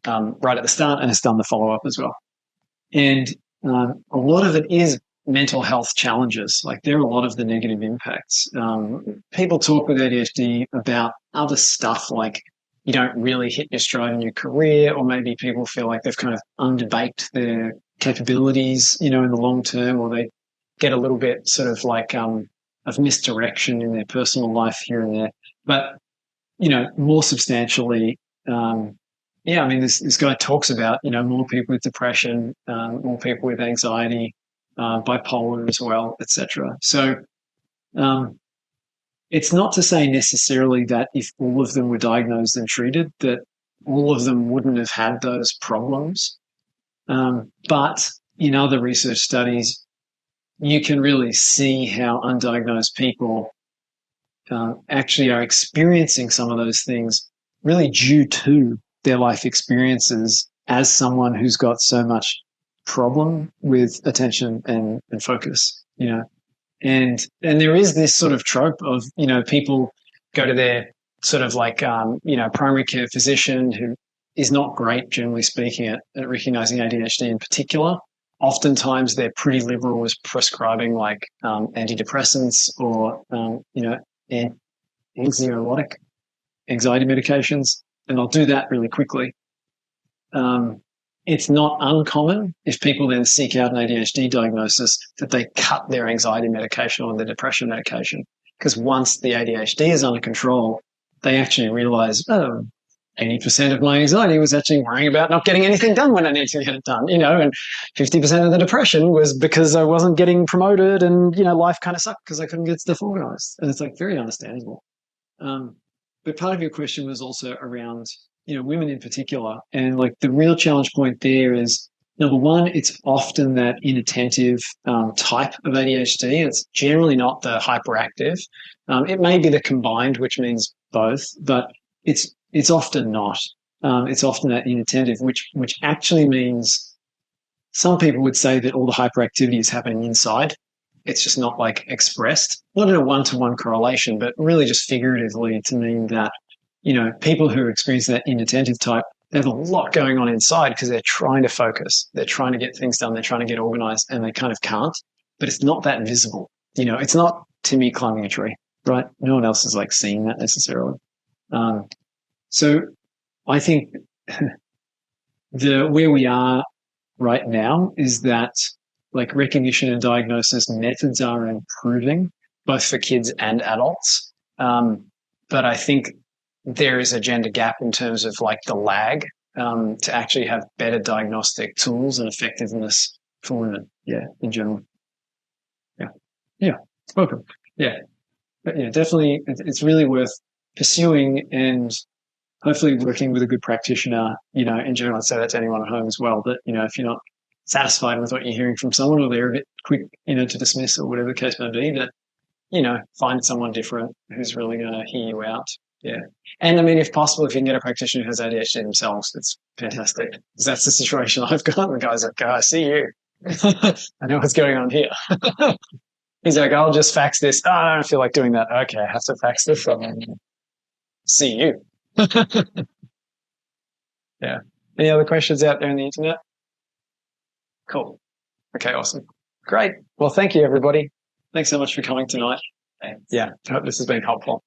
right at the start and has done the follow-up as well. And a lot of it is mental health challenges. Like there are a lot of the negative impacts. People talk with ADHD about other stuff like you don't really hit your stride in your career, or maybe people feel like they've kind of underbaked their capabilities, in the long term, or they get a little bit sort of like of misdirection in their personal life here and there. But, more substantially, this guy talks about, more people with depression, more people with anxiety, bipolar as well, etc. So it's not to say necessarily that if all of them were diagnosed and treated, that all of them wouldn't have had those problems. But in other research studies, you can really see how undiagnosed people actually are experiencing some of those things really due to their life experiences as someone who's got so much problem with attention and focus, And there is this sort of trope of, people go to their sort of like, primary care physician who is not great, generally speaking, at recognizing ADHD in particular. Oftentimes they're pretty liberal with prescribing like antidepressants or, anxiolytic anxiety medications. And I'll do that really quickly. It's not uncommon if people then seek out an ADHD diagnosis that they cut their anxiety medication or their depression medication. Because once the ADHD is under control, they actually realize, 80% of my anxiety was actually worrying about not getting anything done when I need to get it done, and 50% of the depression was because I wasn't getting promoted and, life kind of sucked because I couldn't get stuff organized. And it's like very understandable. But part of your question was also around, women in particular. And like the real challenge point there is, number one, it's often that inattentive type of ADHD. It's generally not the hyperactive. It may be the combined, which means both, but it's often not. It's often that inattentive, which actually means some people would say that all the hyperactivity is happening inside. It's just not like expressed, not in a one-to-one correlation, but really just figuratively to mean that, people who are experiencing that inattentive type, they have a lot going on inside because they're trying to focus. They're trying to get things done. They're trying to get organized and they kind of can't, but it's not that visible. It's not Timmy climbing a tree, right? No one else is like seeing that necessarily. So I think where we are right now is that like recognition and diagnosis methods are improving both for kids and adults. But I think there is a gender gap in terms of like the lag to actually have better diagnostic tools and effectiveness for women. Yeah, in general. Yeah. Welcome. Yeah. But yeah, definitely it's really worth pursuing and hopefully working with a good practitioner, in general. I'd say that to anyone at home as well, that, if you're not satisfied with what you're hearing from someone or they're a bit quick, to dismiss or whatever the case may be, that, find someone different who's really going to hear you out. Yeah. And I mean, if possible, if you can get a practitioner who has ADHD themselves, it's fantastic. Because that's the situation I've got. The guy's like, I see you. I know what's going on here. He's like, I'll just fax this. Oh, I don't feel like doing that. Okay, I have to fax this. See you. Yeah. Any other questions out there on the internet? Cool. Okay, awesome. Great. Well, thank you, everybody. Thanks so much for coming tonight. Yeah, I hope this has been helpful.